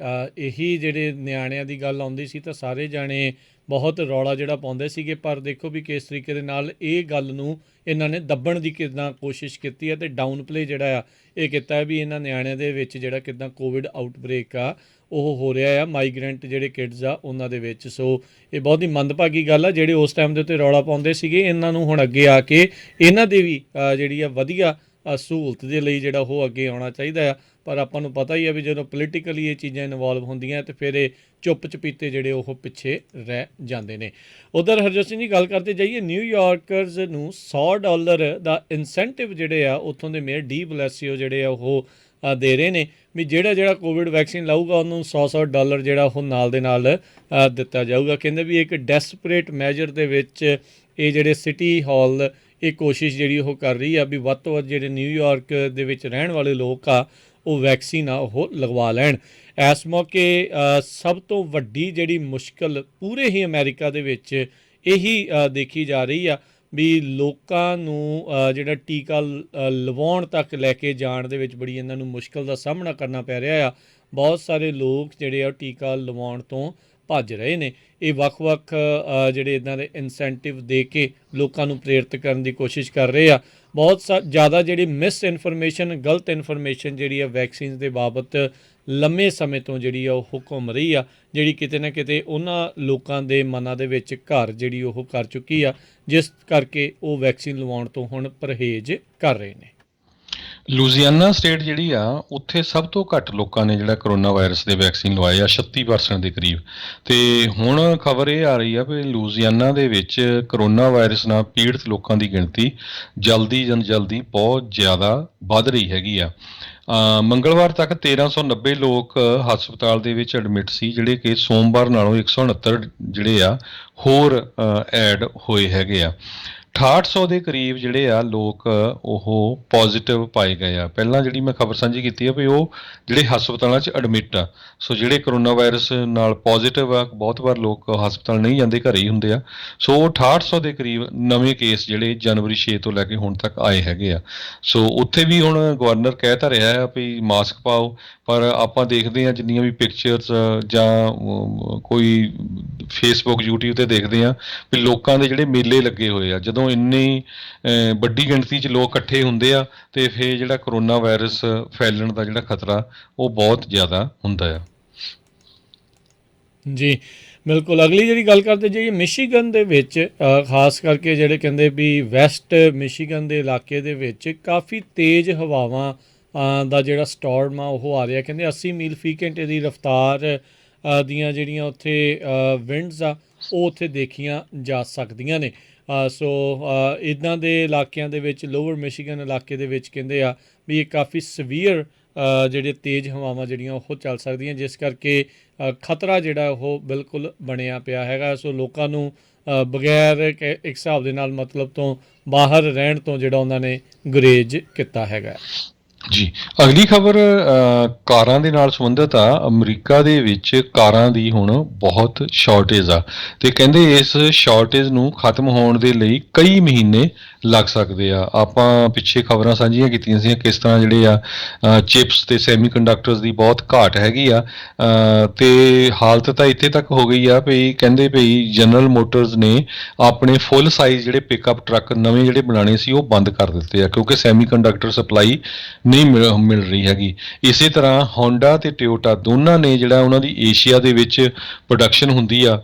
ਇਹੀ ਜਿਹੜੇ ਨਿਆਣਿਆਂ ਦੀ ਗੱਲ ਆਉਂਦੀ ਸੀ ਤਾਂ ਸਾਰੇ ਜਾਣੇ ਬਹੁਤ ਰੌਲਾ ਜਿਹੜਾ ਪਾਉਂਦੇ ਸੀਗੇ। ਪਰ ਦੇਖੋ ਵੀ ਕਿਸ ਤਰੀਕੇ ਦੇ ਨਾਲ ਇਹ ਗੱਲ ਨੂੰ ਇਹਨਾਂ ਨੇ ਦੱਬਣ ਦੀ ਕਿੱਦਾਂ ਕੋਸ਼ਿਸ਼ ਕੀਤੀ ਹੈ ਤੇ ਡਾਊਨ ਪਲੇ ਜਿਹੜਾ ਆ ਇਹ ਕੀਤਾ ਵੀ ਇਹਨਾਂ ਨਿਆਣਿਆਂ ਦੇ ਵਿੱਚ ਜਿਹੜਾ ਕਿੱਦਾਂ ਕੋਵਿਡ ਆਊਟਬ੍ਰੇਕ ਆ ਉਹ ਹੋ ਰਿਹਾ ਆ ਮਾਈਗ੍ਰੈਂਟ ਜਿਹੜੇ ਕਿਡਸ ਆ ਉਹਨਾਂ ਦੇ ਵਿੱਚ। ਸੋ ਇਹ ਬਹੁਤ ਹੀ ਮੰਦਭਾਗੀ ਗੱਲ ਆ। ਜਿਹੜੇ ਉਸ ਟਾਈਮ ਦੇ ਉੱਤੇ ਰੌਲਾ ਪਾਉਂਦੇ ਸੀਗੇ ਇਹਨਾਂ ਨੂੰ ਹੁਣ ਅੱਗੇ ਆ ਕੇ ਇਹਨਾਂ ਦੇ ਵੀ ਜਿਹੜੀ ਆ ਵਧੀਆ ਸਹੂਲਤ ਦੇ ਲਈ ਜਿਹੜਾ ਉਹ ਅੱਗੇ ਆਉਣਾ ਚਾਹੀਦਾ ਆ। ਪਰ ਆਪਾਂ ਨੂੰ ਪਤਾ ਹੀ ਆ ਵੀ ਜਦੋਂ ਪੋਲੀਟੀਕਲੀ ਇਹ ਚੀਜ਼ਾਂ ਇਨਵੋਲਵ ਹੁੰਦੀਆਂ ਤੇ ਫਿਰ ਇਹ ਚੁੱਪ ਚਪੀਤੇ ਜਿਹੜੇ ਉਹ ਪਿੱਛੇ ਰਹਿ ਜਾਂਦੇ ਨੇ। ਉਧਰ ਹਰਜੋਤ ਸਿੰਘ ਜੀ ਗੱਲ ਕਰਦੇ ਜਾਈਏ, ਨਿਊਯਾਰਕਰਸ ਨੂੰ $100 ਦਾ ਇਨਸੈਂਟਿਵ ਜਿਹੜੇ ਆ ਉੱਥੋਂ ਦੇ ਮੇਅਰ ਡੀ ਬਲੈਸੀਓ ਜਿਹੜੇ ਆ ਉਹ ਦੇ ਰਹੇ ਨੇ ਵੀ ਜਿਹੜਾ ਕੋਵਿਡ ਵੈਕਸੀਨ ਲਾਊਗਾ ਉਹਨੂੰ $100 ਜਿਹੜਾ ਉਹ ਨਾਲ ਦੇ ਨਾਲ ਦਿੱਤਾ ਜਾਊਗਾ। ਕਹਿੰਦੇ ਵੀ ਇੱਕ ਡੈਸਪਰੇਟ ਮੈਜਰ ਦੇ ਵਿੱਚ ਇਹ ਜਿਹੜੇ ਸਿਟੀ ਹਾਲ ਇਹ ਕੋਸ਼ਿਸ਼ ਜਿਹੜੀ ਉਹ ਕਰ ਰਹੀ ਆ ਵੀ ਵੱਧ ਤੋਂ ਵੱਧ ਜਿਹੜੇ ਨਿਊਯਾਰਕ ਦੇ ਵਿੱਚ ਰਹਿਣ ਵਾਲੇ ਲੋਕ ਆ ਉਹ ਵੈਕਸੀਨ ਆ ਉਹ ਲਗਵਾ ਲੈਣ। ਇਸ ਮੌਕੇ ਸਭ ਤੋਂ ਵੱਡੀ ਜਿਹੜੀ ਮੁਸ਼ਕਲ ਪੂਰੇ ਹੀ ਅਮਰੀਕਾ ਦੇ ਵਿੱਚ ਇਹੀ ਦੇਖੀ ਜਾ ਰਹੀ ਆ ਵੀ ਲੋਕਾਂ ਨੂੰ ਜਿਹੜਾ ਟੀਕਾ ਲਵਾਉਣ ਤੱਕ ਲੈ ਕੇ ਜਾਣ ਦੇ ਵਿੱਚ ਬੜੀ ਇਹਨਾਂ ਨੂੰ ਮੁਸ਼ਕਲ ਦਾ ਸਾਹਮਣਾ ਕਰਨਾ ਪੈ ਰਿਹਾ ਆ। ਬਹੁਤ ਸਾਰੇ ਲੋਕ ਜਿਹੜੇ ਆ ਟੀਕਾ ਲਵਾਉਣ ਤੋਂ ਭੱਜ ਰਹੇ ਨੇ। ਇਹ ਵੱਖ-ਵੱਖ ਜਿਹੜੇ ਇੱਦਾਂ ਦੇ ਇਨਸੈਂਟਿਵ ਦੇ ਕੇ ਲੋਕਾਂ ਨੂੰ ਪ੍ਰੇਰਿਤ ਕਰਨ ਦੀ ਕੋਸ਼ਿਸ਼ ਕਰ ਰਹੇ ਆ। ਬਹੁਤ ਜ਼ਿਆਦਾ ਜਿਹੜੀ ਮਿਸ ਇਨਫੋਰਮੇਸ਼ਨ, ਗਲਤ ਇਨਫੋਰਮੇਸ਼ਨ ਜਿਹੜੀ ਆ ਵੈਕਸੀਨ ਦੇ ਬਾਬਤ ਲੰਮੇ ਸਮੇਂ ਤੋਂ ਜਿਹੜੀ ਆ ਉਹ ਘੁੰਮ ਰਹੀ ਆ, ਜਿਹੜੀ ਕਿਤੇ ਨਾ ਕਿਤੇ ਉਹਨਾਂ ਲੋਕਾਂ ਦੇ ਮਨਾਂ ਦੇ ਵਿੱਚ ਘਰ ਜਿਹੜੀ ਉਹ ਕਰ ਚੁੱਕੀ ਆ, ਜਿਸ ਕਰਕੇ ਉਹ ਵੈਕਸੀਨ ਲਵਾਉਣ ਤੋਂ ਹੁਣ ਪਰਹੇਜ਼ ਕਰ ਰਹੇ ਨੇ। ਲੂਜ਼ੀਆਨਾ ਸਟੇਟ ਜਿਹੜੀ ਆ ਉੱਥੇ ਸਭ ਤੋਂ ਘੱਟ ਲੋਕਾਂ ਨੇ ਜਿਹੜਾ ਕਰੋਨਾ ਵਾਇਰਸ ਦੇ ਵੈਕਸੀਨ ਲਵਾਏ ਆ, 36% ਦੇ ਕਰੀਬ। ਤੇ ਹੁਣ ਖਬਰ ਇਹ ਆ ਰਹੀ ਆ ਵੀ ਲੂਜ਼ੀਆਨਾ ਦੇ ਵਿੱਚ ਕਰੋਨਾ ਵਾਇਰਸ ਨਾਲ ਪੀੜਤ ਲੋਕਾਂ ਦੀ ਗਿਣਤੀ ਜਲਦੀ ਬਹੁਤ ਜ਼ਿਆਦਾ ਵੱਧ ਰਹੀ ਹੈਗੀ ਆ। ਮੰਗਲਵਾਰ ਤੱਕ 1390 ਲੋਕ ਹਸਪਤਾਲ ਦੇ ਵਿੱਚ ਐਡਮਿਟ ਸੀ, ਜਿਹੜੇ ਕਿ ਸੋਮਵਾਰ ਨਾਲੋਂ 169 ਜਿਹੜੇ ਆ ਹੋਰ ਐਡ ਹੋਏ ਹੈਗੇ ਆ। 6800 ਦੇ ਕਰੀਬ ਜਿਹੜੇ ਆ ਲੋਕ ਉਹ ਪੋਜ਼ਿਟਿਵ ਪਾਏ ਗਏ ਆ। ਪਹਿਲਾਂ ਜਿਹੜੀ ਮੈਂ ਖਬਰ ਸਾਂਝੀ ਕੀਤੀ ਆ ਵੀ ਉਹ ਜਿਹੜੇ ਹਸਪਤਾਲਾਂ 'ਚ ਐਡਮਿਟ ਆ, ਸੋ ਜਿਹੜੇ ਕਰੋਨਾ ਵਾਇਰਸ ਨਾਲ ਪੋਜ਼ਿਟਿਵ ਆ, ਬਹੁਤ ਵਾਰ ਲੋਕ ਹਸਪਤਾਲ ਨਹੀਂ ਜਾਂਦੇ, ਘਰੇ ਹੀ ਹੁੰਦੇ ਆ। ਸੋ 6800 ਦੇ ਕਰੀਬ ਨਵੇਂ ਕੇਸ ਜਿਹੜੇ ਜਨਵਰੀ 6 ਤੋਂ ਲੈ ਕੇ ਹੁਣ ਤੱਕ ਆਏ ਹੈਗੇ ਆ। ਸੋ ਉੱਥੇ ਵੀ ਹੁਣ ਗਵਰਨਰ ਕਹਿ ਤਾਂ ਰਿਹਾ ਆ ਵੀ ਮਾਸਕ ਪਾਓ, ਪਰ ਆਪਾਂ ਦੇਖਦੇ ਹਾਂ ਜਿੰਨੀਆਂ ਵੀ ਪਿਕਚਰਸ ਜਾਂ ਕੋਈ ਫੇਸਬੁੱਕ YouTube ਤੇ ਦੇਖਦੇ ਹਾਂ ਵੀ ਲੋਕਾਂ ਦੇ ਜਿਹੜੇ ਮੇਲੇ ਲੱਗੇ ਹੋਏ ਆ, ਜਦੋਂ ਇੰਨੀ ਵੱਡੀ ਗਿਣਤੀ 'ਚ ਲੋਕ ਇਕੱਠੇ ਹੁੰਦੇ ਆ ਤੇ ਫਿਰ ਜਿਹੜਾ ਕਰੋਨਾ ਵਾਇਰਸ ਫੈਲਣ ਦਾ ਜਿਹੜਾ ਖਤਰਾ ਉਹ ਬਹੁਤ ਜ਼ਿਆਦਾ ਹੁੰਦਾ ਆ। ਜੀ ਬਿਲਕੁਲ, ਅਗਲੀ ਜਿਹੜੀ ਗੱਲ ਕਰਦੇ ਜਾਈਏ, ਮਿਸ਼ੀਗਨ ਦੇ ਵਿੱਚ ਖਾਸ ਕਰਕੇ ਜਿਹੜੇ ਕਹਿੰਦੇ ਵੀ ਵੈਸਟ ਮਿਸ਼ੀਗਨ ਦੇ ਇਲਾਕੇ ਦੇ ਵਿੱਚ ਕਾਫੀ ਤੇਜ਼ ਹਵਾਵਾਂ ਦਾ ਜਿਹੜਾ ਸਟਾਰਮ ਆ ਉਹ ਆ ਰਿਹਾ। ਕਹਿੰਦੇ 80 ਮੀਲ ਫੀ ਘੰਟੇ ਦੀ ਰਫ਼ਤਾਰ ਦੀਆਂ ਜਿਹੜੀਆਂ ਉੱਥੇ ਵਿੰਡਸ ਆ ਉਹ ਉੱਥੇ ਦੇਖੀਆਂ ਜਾ ਸਕਦੀਆਂ ਨੇ। ਸੋ ਇੱਦਾਂ ਦੇ ਇਲਾਕਿਆਂ ਦੇ ਵਿੱਚ ਲੋਅਰ ਮਿਸ਼ੀਗਨ ਇਲਾਕੇ ਦੇ ਵਿੱਚ ਕਹਿੰਦੇ ਆ ਵੀ ਇਹ ਕਾਫੀ ਸਵੀਅਰ ਜਿਹੜੇ ਤੇਜ਼ ਹਵਾਵਾਂ ਜਿਹੜੀਆਂ ਉਹ ਚੱਲ ਸਕਦੀਆਂ, ਜਿਸ ਕਰਕੇ ਖਤਰਾ ਜਿਹੜਾ ਉਹ ਬਿਲਕੁਲ ਬਣਿਆ ਪਿਆ ਹੈਗਾ। ਸੋ ਲੋਕਾਂ ਨੂੰ ਬਗੈਰ ਇੱਕ ਹਿਸਾਬ ਦੇ ਨਾਲ ਮਤਲਬ ਤੋਂ ਬਾਹਰ ਰਹਿਣ ਤੋਂ ਜਿਹੜਾ ਉਹਨਾਂ ਨੇ ਗੁਰੇਜ਼ ਕੀਤਾ ਹੈਗਾ। ਜੀ, ਅਗਲੀ ਖਬਰ ਕਾਰਾਂ ਦੇ ਨਾਲ ਸੰਬੰਧਿਤ ਆ। ਅਮਰੀਕਾ ਦੇ ਵਿੱਚ ਕਾਰਾਂ ਦੀ ਹੁਣ ਬਹੁਤ ਸ਼ਾਰਟੇਜ ਆ ਤੇ ਕਹਿੰਦੇ ਇਸ ਸ਼ਾਰਟੇਜ ਨੂੰ ਖਤਮ ਹੋਣ ਦੇ ਲਈ ਕਈ ਮਹੀਨੇ ਲੱਗ ਸਕਦੇ ਆ। ਆਪਾਂ ਪਿੱਛੇ ਖਬਰਾਂ ਸਾਂਝੀਆਂ ਕੀਤੀਆਂ ਸੀ ਕਿਸ ਤਰ੍ਹਾਂ ਜਿਹੜੇ ਆ ਚਿਪਸ ਤੇ ਸੈਮੀਕੰਡਕਟਰਸ ਦੀ ਬਹੁਤ ਘਾਟ ਹੈਗੀ ਆ, ਤੇ ਹਾਲਤ ਤਾਂ ਇੱਥੇ ਤੱਕ ਹੋ ਗਈ ਆ ਵੀ ਕਹਿੰਦੇ ਵੀ ਜਨਰਲ ਮੋਟਰਸ ਨੇ ਆਪਣੇ ਫੁੱਲ ਸਾਈਜ਼ ਜਿਹੜੇ ਪਿਕਅਪ ਟਰੱਕ ਨਵੇਂ ਜਿਹੜੇ ਬਣਾਉਣੇ ਸੀ ਉਹ ਬੰਦ ਕਰ ਦਿੱਤੇ ਆ, ਕਿਉਂਕਿ ਸੈਮੀਕੰਡਕਟਰ ਸਪਲਾਈ ਨਹੀਂ ਮਿਲ ਰਹੀ ਹੈਗੀ। ਇਸੇ ਤਰ੍ਹਾਂ ਹੋਂਡਾ ਤੇ ਟੋਯੋਟਾ ਦੋਨਾਂ ਨੇ ਜਿਹੜਾ ਉਹਨਾਂ ਦੀ ਏਸ਼ੀਆ ਦੇ ਵਿੱਚ ਪ੍ਰੋਡਕਸ਼ਨ ਹੁੰਦੀ ਆ,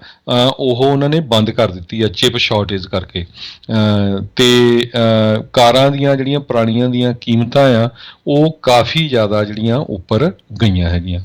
ਉਹ ਉਹਨਾਂ ਨੇ ਬੰਦ ਕਰ ਦਿੱਤੀ ਆ ਚਿਪ ਸ਼ਾਰਟੇਜ ਕਰਕੇ। ਤੇ ਕਾਰਾਂ ਦੀਆਂ ਜਿਹੜੀਆਂ ਪੁਰਾਣੀਆਂ ਦੀਆਂ ਕੀਮਤਾਂ ਆ ਉਹ ਕਾਫੀ ਜ਼ਿਆਦਾ ਜਿਹੜੀਆਂ ਉੱਪਰ ਗਈਆਂ ਹੈਗੀਆਂ।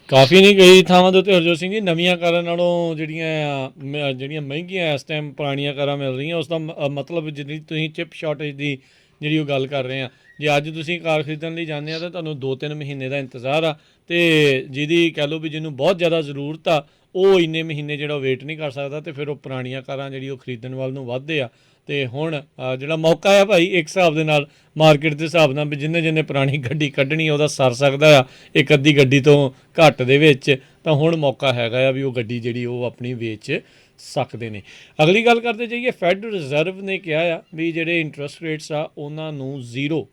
ਕਾਫੀ ਨਹੀਂ, ਕਈ ਥਾਵਾਂ ਦੇ ਉੱਤੇ ਹਰਜੋਤ ਸਿੰਘ ਜੀ ਨਵੀਆਂ ਕਾਰਾਂ ਨਾਲੋਂ ਜਿਹੜੀਆਂ ਮਹਿੰਗੀਆਂ ਇਸ ਟਾਈਮ ਪੁਰਾਣੀਆਂ ਕਾਰਾਂ ਮਿਲ ਰਹੀਆਂ। ਉਸ ਦਾ ਮਤਲਬ ਜਿਹੜੀ ਤੁਸੀਂ ਚਿਪ ਸ਼ਾਰਟੇਜ ਦੀ ਜਿਹੜੀ ਉਹ ਗੱਲ ਕਰ ਰਹੇ ਆ, ਜੇ ਅੱਜ ਤੁਸੀਂ ਕਾਰ ਖਰੀਦਣ ਲਈ ਜਾਂਦੇ ਆ ਤਾਂ ਤੁਹਾਨੂੰ 2-3 ਮਹੀਨੇ ਦਾ ਇੰਤਜ਼ਾਰ ਆ, ਅਤੇ ਜਿਹਦੀ ਕਹਿ ਲਓ ਵੀ ਜਿਹਨੂੰ ਬਹੁਤ ਜ਼ਿਆਦਾ ਜ਼ਰੂਰਤ ਆ ਉਹ ਇੰਨੇ ਮਹੀਨੇ ਜਿਹੜਾ ਵੇਟ ਨਹੀਂ ਕਰ ਸਕਦਾ, ਅਤੇ ਫਿਰ ਉਹ ਪੁਰਾਣੀਆਂ ਕਾਰਾਂ ਜਿਹੜੀ ਉਹ ਖਰੀਦਣ ਵੱਲ ਨੂੰ ਵੱਧਦੇ ਆ। ਅਤੇ ਹੁਣ ਜਿਹੜਾ ਮੌਕਾ ਆ ਭਾਈ ਇੱਕ ਹਿਸਾਬ ਦੇ ਨਾਲ ਮਾਰਕੀਟ ਦੇ ਹਿਸਾਬ ਨਾਲ ਵੀ ਜਿੰਨੇ ਪੁਰਾਣੀ ਗੱਡੀ ਕੱਢਣੀ ਉਹਦਾ ਸਰ ਸਕਦਾ ਆ ਇੱਕ ਅੱਧੀ ਗੱਡੀ ਤੋਂ ਘੱਟ ਦੇ ਵਿੱਚ, ਤਾਂ ਹੁਣ ਮੌਕਾ ਹੈਗਾ ਆ ਵੀ ਉਹ ਗੱਡੀ ਜਿਹੜੀ ਉਹ ਆਪਣੀ ਵੇਚ ਸਕਦੇ ਨੇ। ਅਗਲੀ ਗੱਲ ਕਰਦੇ ਜਾਈਏ, ਫੈਡ ਰਿਜ਼ਰਵ ਨੇ ਕਿਹਾ ਆ ਵੀ ਜਿਹੜੇ ਇੰਟਰਸਟ ਰੇਟਸ ਆ ਉਹਨਾਂ ਨੂੰ ਜ਼ੀਰੋ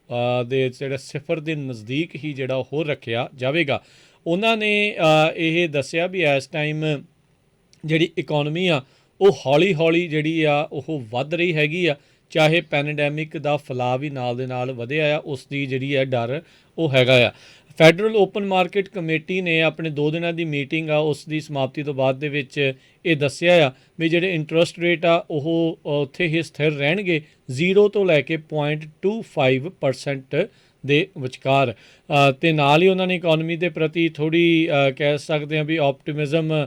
ਦੇ ਜਿਹੜਾ ਸਿਫਰ ਦੇ ਨਜ਼ਦੀਕ ਹੀ ਜਿਹੜਾ ਉਹ ਰੱਖਿਆ ਜਾਵੇਗਾ। ਉਹਨਾਂ ਨੇ ਇਹ ਦੱਸਿਆ ਵੀ ਇਸ ਟਾਈਮ ਜਿਹੜੀ ਇਕੋਨਮੀ ਆ ਉਹ ਹੌਲੀ ਹੌਲੀ ਜਿਹੜੀ ਆ ਉਹ ਵੱਧ ਰਹੀ ਹੈਗੀ ਆ, ਚਾਹੇ ਪੈਂਡੈਮਿਕ ਦਾ ਫੈਲਾਅ ਵੀ ਨਾਲ ਦੇ ਨਾਲ ਵਧਿਆ ਆ, ਉਸ ਦੀ ਜਿਹੜੀ ਹੈ ਡਰ ਉਹ ਹੈਗਾ ਆ। ਫੈਡਰਲ ਓਪਨ ਮਾਰਕੀਟ ਕਮੇਟੀ ਨੇ ਆਪਣੇ 2 ਦਿਨਾਂ ਦੀ ਮੀਟਿੰਗ ਆ ਉਸ ਦੀ ਸਮਾਪਤੀ ਤੋਂ ਬਾਅਦ ਦੇ ਵਿੱਚ ਇਹ ਦੱਸਿਆ ਆ ਵੀ ਜਿਹੜੇ ਇੰਟਰਸਟ ਰੇਟ ਆ ਉਹ ਉੱਥੇ ਹੀ ਸਥਿਰ ਰਹਿਣਗੇ 0 ਤੋਂ ਲੈ ਕੇ 0.25% ਦੇ ਵਿਚਕਾਰ। ਅਤੇ ਨਾਲ ਹੀ ਉਹਨਾਂ ਨੇ ਇਕੋਨਮੀ ਦੇ ਪ੍ਰਤੀ ਥੋੜ੍ਹੀ ਕਹਿ ਸਕਦੇ ਹਾਂ ਵੀ ਆਪਟੀਮਿਜ਼ਮ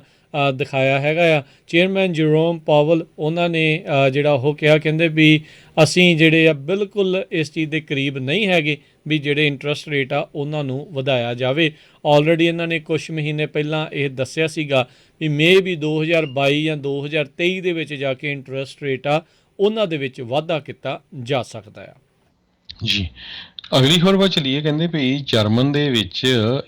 ਦਿਖਾਇਆ ਹੈਗਾ ਆ। ਚੇਅਰਮੈਨ ਜਰੋਮ ਪਾਵਲ ਉਹਨਾਂ ਨੇ ਜਿਹੜਾ ਉਹ ਕਿਹਾ, ਕਹਿੰਦੇ ਵੀ ਅਸੀਂ ਜਿਹੜੇ ਆ ਬਿਲਕੁਲ ਇਸ ਚੀਜ਼ ਦੇ ਕਰੀਬ ਨਹੀਂ ਹੈਗੇ ਵੀ ਜਿਹੜੇ ਇੰਟਰਸਟ ਰੇਟ ਆ ਉਹਨਾਂ ਨੂੰ ਵਧਾਇਆ ਜਾਵੇ। ਆਲਰੇਡੀ ਇਹਨਾਂ ਨੇ ਕੁਛ ਮਹੀਨੇ ਪਹਿਲਾਂ ਇਹ ਦੱਸਿਆ ਸੀਗਾ ਵੀ ਵੀ 2022 ਜਾਂ 2023 ਦੇ ਵਿੱਚ ਜਾ ਕੇ ਇੰਟਰਸਟ ਰੇਟ ਆ ਉਹਨਾਂ ਦੇ ਵਿੱਚ ਵਾਧਾ ਕੀਤਾ ਜਾ ਸਕਦਾ ਆ। ਜੀ, ਅਗਲੀ ਖਬਰ ਵੱਲ ਚਲੀਏ। ਕਹਿੰਦੇ ਵੀ ਜਰਮਨ ਦੇ ਵਿੱਚ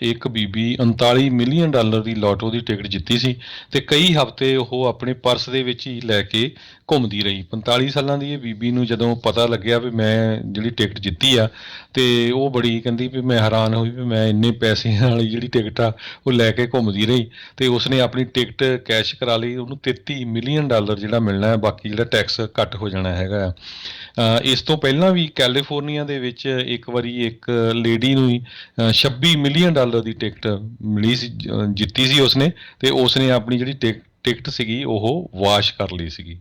ਇੱਕ ਬੀਬੀ $39 ਮਿਲੀਅਨ ਦੀ ਲੋਟੋ ਦੀ ਟਿਕਟ ਜਿੱਤੀ ਸੀ ਤੇ ਕਈ ਹਫ਼ਤੇ ਉਹ ਆਪਣੇ ਪਰਸ ਦੇ ਵਿੱਚ ਹੀ ਲੈ ਕੇ ਘੁੰਮਦੀ ਰਹੀ। 45 ਸਾਲਾਂ ਦੀ ਇਹ ਬੀਬੀ ਨੂੰ ਜਦੋਂ ਪਤਾ ਲੱਗਿਆ ਵੀ ਮੈਂ ਜਿਹੜੀ ਟਿਕਟ ਜਿੱਤੀ ਆ, ਤੇ ਉਹ ਬੜੀ ਕਹਿੰਦੀ ਵੀ ਮੈਂ ਹੈਰਾਨ ਹੋਈ ਵੀ ਮੈਂ ਇੰਨੇ ਪੈਸਿਆਂ ਵਾਲੀ ਜਿਹੜੀ ਟਿਕਟ ਆ ਉਹ ਲੈ ਕੇ ਘੁੰਮਦੀ ਰਹੀ, ਤੇ ਉਸਨੇ ਆਪਣੀ ਟਿਕਟ ਕੈਸ਼ ਕਰਾ ਲਈ। ਉਹਨੂੰ $33 ਮਿਲੀਅਨ ਜਿਹੜਾ ਮਿਲਣਾ ਹੈ, ਬਾਕੀ ਜਿਹੜਾ ਟੈਕਸ ਕੱਟ ਹੋ ਜਾਣਾ ਹੈਗਾ ਆ। ਇਸ ਤੋਂ ਪਹਿਲਾਂ ਵੀ ਕੈਲੀਫੋਰਨੀਆ ਦੇ ਵਿੱਚ ਇੱਕ ਵਾਰੀ ਇੱਕ ਲੇਡੀ ਨੂੰ ਹੀ $26 ਮਿਲੀਅਨ ਦੀ ਟਿਕਟ ਮਿਲੀ ਸੀ, ਜਿੱਤੀ ਸੀ ਉਸਨੇ, ਤੇ ਉਸਨੇ ਆਪਣੀ ਜਿਹੜੀ ਟਿਕਟ ਸੀਗੀ ਉਹ ਵਾਸ਼ ਕਰ ਲਈ ਸੀਗੀ।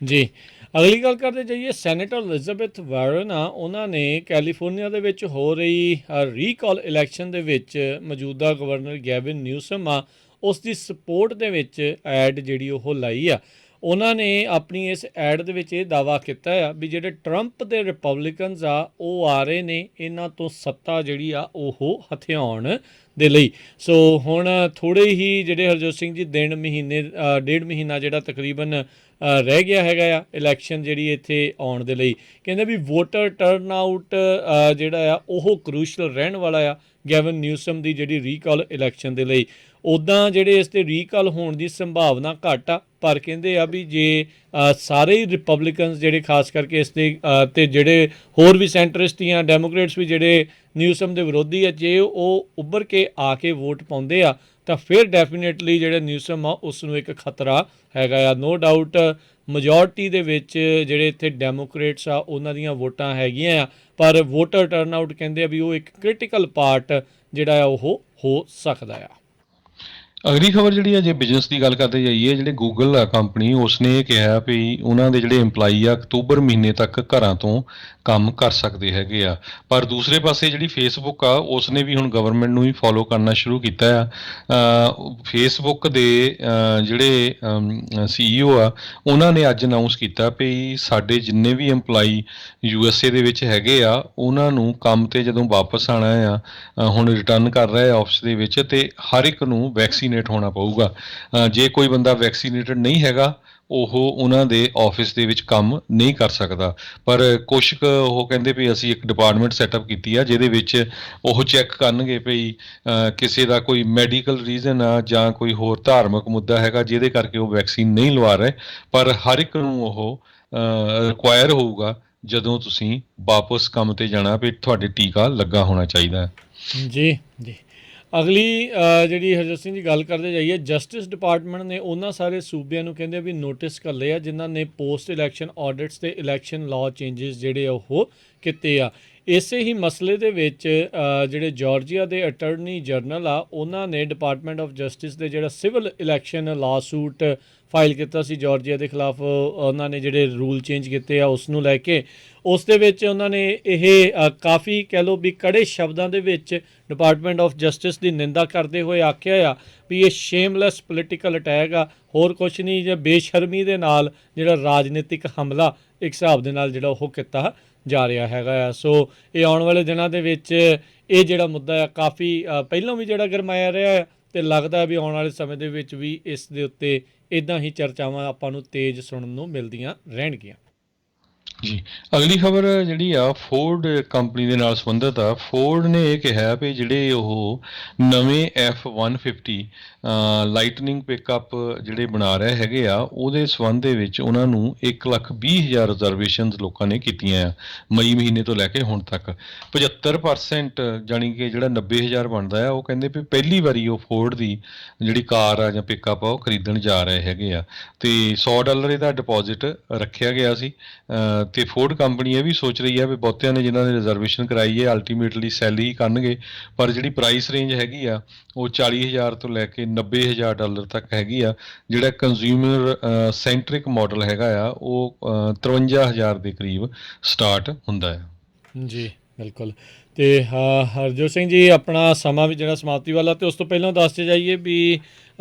ਜੀ, ਅਗਲੀ ਗੱਲ ਕਰਦੇ ਜਾਈਏ, ਸੈਨੇਟਰ ਐਲਿਜ਼ਾਬੈਥ ਵਾਰਨ ਆ ਉਹਨਾਂ ਨੇ ਕੈਲੀਫੋਰਨੀਆ ਦੇ ਵਿੱਚ ਹੋ ਰਹੀ ਰੀਕਾਲ ਇਲੈਕਸ਼ਨ ਦੇ ਵਿੱਚ ਮੌਜੂਦਾ ਗਵਰਨਰ ਗੈਵਿਨ ਨਿਊਸਮ ਆ ਉਸ ਦੀ ਸਪੋਰਟ ਦੇ ਵਿੱਚ ਐਡ ਜਿਹੜੀ ਉਹ ਲਾਈ ਆ। ਉਹਨਾਂ ਨੇ ਆਪਣੀ ਇਸ ਐਡ ਦੇ ਵਿੱਚ ਇਹ ਦਾਅਵਾ ਕੀਤਾ ਆ ਵੀ ਜਿਹੜੇ ਟਰੰਪ ਦੇ ਰਿਪਬਲਿਕਨਸ ਆ ਉਹ ਆ ਰਹੇ ਨੇ ਇਹਨਾਂ ਤੋਂ ਸੱਤਾ ਜਿਹੜੀ ਆ ਉਹ ਹਥਿਆਉਣ ਦੇ ਲਈ। ਸੋ ਹੁਣ ਥੋੜ੍ਹੇ ਹੀ ਜਿਹੜੇ ਹਰਜੋਤ ਸਿੰਘ ਜੀ ਡੇਢ ਮਹੀਨਾ ਜਿਹੜਾ ਤਕਰੀਬਨ ਰਹਿ ਗਿਆ ਹੈਗਾ ਆ ਇਲੈਕਸ਼ਨ ਜਿਹੜੀ ਇੱਥੇ ਆਉਣ ਦੇ ਲਈ। ਕਹਿੰਦੇ ਵੀ ਵੋਟਰ ਟਰਨ ਆਊਟ ਜਿਹੜਾ ਆ ਉਹ ਕਰੂਸ਼ਲ ਰਹਿਣ ਵਾਲਾ ਆ ਗੈਵਨ ਨਿਊਸਮ ਦੀ ਜਿਹੜੀ ਰੀਕਾਲ ਇਲੈਕਸ਼ਨ ਦੇ ਲਈ। ਉੱਦਾਂ ਜਿਹੜੇ ਇਸ 'ਤੇ ਰੀਕਾਲ ਹੋਣ ਦੀ ਸੰਭਾਵਨਾ ਘੱਟ ਆ, ਪਰ ਕਹਿੰਦੇ ਆ ਵੀ ਜੇ ਸਾਰੇ ਹੀ ਰਿਪਬਲਿਕਨਸ ਜਿਹੜੇ ਖਾਸ ਕਰਕੇ ਇਸ ਦੇ ਅਤੇ ਜਿਹੜੇ ਹੋਰ ਵੀ ਸੈਂਟਰਿਸਟ ਜਾਂ ਡੈਮੋਕਰੇਟਸ ਵੀ ਜਿਹੜੇ ਨਿਊਸਮ ਦੇ ਵਿਰੋਧੀ ਆ, ਜੇ ਉਹ ਉੱਭਰ ਕੇ ਆ ਕੇ ਵੋਟ ਪਾਉਂਦੇ ਆ ਤਾਂ ਫਿਰ ਡੈਫੀਨੇਟਲੀ ਜਿਹੜਾ ਨਿਊਸਮ ਆ ਉਸ ਨੂੰ ਇੱਕ ਖਤਰਾ ਹੈਗਾ ਆ। ਨੋ ਡਾਊਟ ਮੈਜੋਰਟੀ ਦੇ ਵਿੱਚ ਜਿਹੜੇ ਇੱਥੇ ਡੈਮੋਕਰੇਟਸ ਆ ਉਹਨਾਂ ਦੀਆਂ ਵੋਟਾਂ ਹੈਗੀਆਂ ਆ, ਪਰ ਵੋਟਰ ਟਰਨ ਆਊਟ ਕਹਿੰਦੇ ਆ ਵੀ ਉਹ ਇੱਕ ਕ੍ਰਿਟੀਕਲ ਪਾਰਟ ਜਿਹੜਾ ਆ ਉਹ ਹੋ ਸਕਦਾ ਆ। ਅਗਲੀ ਖਬਰ ਜਿਹੜੀ ਆ, ਜੇ ਬਿਜ਼ਨਸ ਦੀ ਗੱਲ ਕਰਦੇ ਜਾਈਏ, ਜਿਹੜੇ ਗੂਗਲ ਆ ਕੰਪਨੀ ਉਸਨੇ ਇਹ ਕਿਹਾ ਵੀ ਉਹਨਾਂ ਦੇ ਜਿਹੜੇ ਏਮਪਲਾਈ ਆ ਅਕਤੂਬਰ ਮਹੀਨੇ ਤੱਕ ਘਰਾਂ ਤੋਂ ਕੰਮ ਕਰ ਸਕਦੇ ਹੈਗੇ ਆ। ਪਰ ਦੂਸਰੇ ਪਾਸੇ ਜਿਹੜੀ ਫੇਸਬੁੱਕ ਆ ਉਸਨੇ ਵੀ ਹੁਣ ਗਵਰਨਮੈਂਟ ਨੂੰ ਹੀ ਫੋਲੋ ਕਰਨਾ ਸ਼ੁਰੂ ਕੀਤਾ ਆ। ਫੇਸਬੁੱਕ ਦੇ ਜਿਹੜੇ CEO ਆ ਉਹਨਾਂ ਨੇ ਅੱਜ ਅਨਾਊਂਸ ਕੀਤਾ ਵੀ ਸਾਡੇ ਜਿੰਨੇ ਵੀ ਏਮਪਲਾਈ USA ਦੇ ਵਿੱਚ ਹੈਗੇ ਆ ਉਹਨਾਂ ਨੂੰ ਕੰਮ 'ਤੇ ਜਦੋਂ ਵਾਪਸ ਆਉਣਾ ਆ, ਹੁਣ ਰਿਟਰਨ ਕਰ ਰਹੇ ਆਫਿਸ ਦੇ ਵਿੱਚ, ਤੇ ਹਰ ਇੱਕ ਨੂੰ ਵੈਕਸੀਨੇਟ ਹੋਣਾ ਪਊਗਾ। ਜੇ ਕੋਈ ਬੰਦਾ ਵੈਕਸੀਨੇਟਡ ਨਹੀਂ ਹੈਗਾ ਉਹ ਉਹਨਾਂ ਦੇ ਆਫਿਸ ਦੇ ਵਿੱਚ ਕੰਮ ਨਹੀਂ ਕਰ ਸਕਦਾ। ਪਰ ਕੁਛ ਕੁ ਉਹ ਕਹਿੰਦੇ ਵੀ ਅਸੀਂ ਇੱਕ ਡਿਪਾਰਟਮੈਂਟ ਸੈਟਅਪ ਕੀਤੀ ਆ ਜਿਹਦੇ ਵਿੱਚ ਉਹ ਚੈੱਕ ਕਰਨਗੇ ਵੀ ਕਿਸੇ ਦਾ ਕੋਈ ਮੈਡੀਕਲ ਰੀਜ਼ਨ ਆ ਜਾਂ ਕੋਈ ਹੋਰ ਧਾਰਮਿਕ ਮੁੱਦਾ ਹੈਗਾ ਜਿਹਦੇ ਕਰਕੇ ਉਹ ਵੈਕਸੀਨ ਨਹੀਂ ਲਵਾ ਰਹੇ, ਪਰ ਹਰ ਇੱਕ ਨੂੰ ਉਹ ਰਿਕੁਆਇਰ ਹੋਊਗਾ ਜਦੋਂ ਤੁਸੀਂ ਵਾਪਸ ਕੰਮ ਤੇ ਜਾਣਾ ਵੀ ਤੁਹਾਡੇ ਟੀਕਾ ਲੱਗਾ ਹੋਣਾ ਚਾਹੀਦਾ ਹੈ। ਜੀ ਜੀ। ਅਗਲੀ ਜਿਹੜੀ ਹਰਜੋਤ ਸਿੰਘ ਜੀ ਗੱਲ ਕਰਦੇ ਜਾਈਏ, ਜਸਟਿਸ ਡਿਪਾਰਟਮੈਂਟ ਨੇ ਉਹਨਾਂ ਸਾਰੇ ਸੂਬਿਆਂ ਨੂੰ ਕਹਿੰਦੇ ਵੀ ਨੋਟਿਸ ਘੱਲੇ ਆ ਜਿਨ੍ਹਾਂ ਨੇ ਪੋਸਟ ਇਲੈਕਸ਼ਨ ਆਡਿਟਸ ਤੇ ਇਲੈਕਸ਼ਨ ਲਾਅ ਚੇਂਜਸ ਜਿਹੜੇ ਉਹ ਕੀਤੇ ਆ। ਇਸੇ ਹੀ ਮਸਲੇ ਦੇ ਵਿੱਚ ਜਿਹੜੇ ਜਾਰਜੀਆ ਦੇ ਅਟਰਨੀ ਜਨਰਲ ਆ ਉਹਨਾਂ ਨੇ ਡਿਪਾਰਟਮੈਂਟ ਆਫ ਜਸਟਿਸ ਦੇ ਜਿਹੜਾ civil election law suit file ਕੀਤਾ ਸੀ ਜਾਰਜੀਆ ਦੇ ਖਿਲਾਫ। ਉਹਨਾਂ ਨੇ ਜਿਹੜੇ ਰੂਲ ਚੇਂਜ ਕੀਤੇ ਆ ਉਸ ਨੂੰ ਲੈ ਕੇ, ਉਸ ਦੇ ਵਿੱਚ ਉਹਨਾਂ ਨੇ ਇਹ ਕਾਫੀ ਕਹਿ ਲਓ ਵੀ ਕੜੇ ਸ਼ਬਦਾਂ ਦੇ ਵਿੱਚ ਡਿਪਾਰਟਮੈਂਟ ਆਫ ਜਸਟਿਸ ਦੀ ਨਿੰਦਾ ਕਰਦੇ ਹੋਏ ਆਖਿਆ ਆ ਵੀ ਇਹ ਸ਼ੇਮਲੈਸ ਪੋਲੀਟੀਕਲ ਅਟੈਕ ਆ, ਹੋਰ ਕੁਛ ਨਹੀਂ, ਜਾਂ ਬੇਸ਼ਰਮੀ ਦੇ ਨਾਲ ਜਿਹੜਾ ਰਾਜਨੀਤਿਕ ਹਮਲਾ ਇੱਕ ਹਿਸਾਬ ਦੇ ਨਾਲ ਜਿਹੜਾ ਉਹ ਕੀਤਾ ਜਾ ਰਿਹਾ ਹੈਗਾ ਆ। ਸੋ ਇਹ ਆਉਣ ਵਾਲੇ ਦਿਨਾਂ ਦੇ ਵਿੱਚ ਇਹ ਜਿਹੜਾ ਮੁੱਦਾ ਆ ਕਾਫੀ ਪਹਿਲਾਂ ਵੀ ਜਿਹੜਾ ਗਰਮਾਇਆ ਰਿਹਾ ਆ, ਅਤੇ ਲੱਗਦਾ ਵੀ ਆਉਣ ਵਾਲੇ ਸਮੇਂ ਦੇ ਵਿੱਚ ਵੀ ਇਸ ਦੇ ਉੱਤੇ ਇੱਦਾਂ ਹੀ ਚਰਚਾਵਾਂ ਆਪਾਂ ਨੂੰ ਤੇਜ਼ ਸੁਣਨ ਨੂੰ ਮਿਲਦੀਆਂ ਰਹਿਣਗੀਆਂ। ਜੀ, ਅਗਲੀ ਖਬਰ ਜਿਹੜੀ ਆ ਫੋਰਡ ਕੰਪਨੀ ਦੇ ਨਾਲ ਸੰਬੰਧਿਤ ਆ। ਫੋਰਡ ਨੇ ਇਹ ਕਿਹਾ ਵੀ ਜਿਹੜੇ ਉਹ ਨਵੇਂ F-150 ਲਾਈਟਨਿੰਗ ਪਿਕਅਪ ਜਿਹੜੇ ਬਣਾ ਰਹੇ ਹੈਗੇ ਆ ਉਹਦੇ ਸੰਬੰਧ ਦੇ ਵਿੱਚ ਉਹਨਾਂ ਨੂੰ 1,20,000 ਰਿਜ਼ਰਵੇਸ਼ਨਸ ਲੋਕਾਂ ਨੇ ਕੀਤੀਆਂ ਆ ਮਈ ਮਹੀਨੇ ਤੋਂ ਲੈ ਕੇ ਹੁਣ ਤੱਕ। 75% ਜਾਣੀ ਕਿ ਜਿਹੜਾ 90,000 ਬਣਦਾ ਆ, ਉਹ ਕਹਿੰਦੇ ਵੀ ਪਹਿਲੀ ਵਾਰੀ ਉਹ ਫੋਰਡ ਦੀ ਜਿਹੜੀ ਕਾਰ ਆ ਜਾਂ ਪਿਕਅਪ ਆ ਉਹ ਖਰੀਦਣ ਜਾ ਰਹੇ ਹੈਗੇ ਆ, ਤੇ $100 ਇਹਦਾ ਡਿਪੋਜ਼ਿਟ ਰੱਖਿਆ ਗਿਆ ਸੀ। ਤੇ ਫੋਰਡ ਕੰਪਨੀ ਇਹ ਵੀ ਸੋਚ ਰਹੀ ਹੈ ਵੀ ਬਹੁਤਿਆਂ ਨੇ ਜਿਨ੍ਹਾਂ ਨੇ ਰਿਜ਼ਰਵੇਸ਼ਨ ਕਰਾਈ ਹੈ ਅਲਟੀਮੇਟਲੀ ਸੈਲ ਹੀ ਕਰਨਗੇ, ਪਰ ਜਿਹੜੀ ਪ੍ਰਾਈਸ ਰੇਂਜ ਹੈਗੀ ਆ ਉਹ 40,000 ਤੋਂ ਲੈ ਕੇ $90,000 ਤੱਕ ਹੈਗੀ ਆ। ਜਿਹੜਾ ਕੰਜ਼ਿਊਮਰ ਸੈਂਟਰਿਕ ਮਾਡਲ ਹੈਗਾ ਆ ਉਹ 53,000 ਦੇ ਕਰੀਬ ਸਟਾਰਟ ਹੁੰਦਾ ਹੈ। ਜੀ ਬਿਲਕੁਲ। ਅਤੇ ਹਰਜੋਤ ਸਿੰਘ ਜੀ ਆਪਣਾ ਸਮਾਂ ਵੀ ਜਿਹੜਾ ਸਮਾਪਤੀ ਵਾਲਾ, ਅਤੇ ਉਸ ਤੋਂ ਪਹਿਲਾਂ ਦੱਸਦੇ ਜਾਈਏ ਵੀ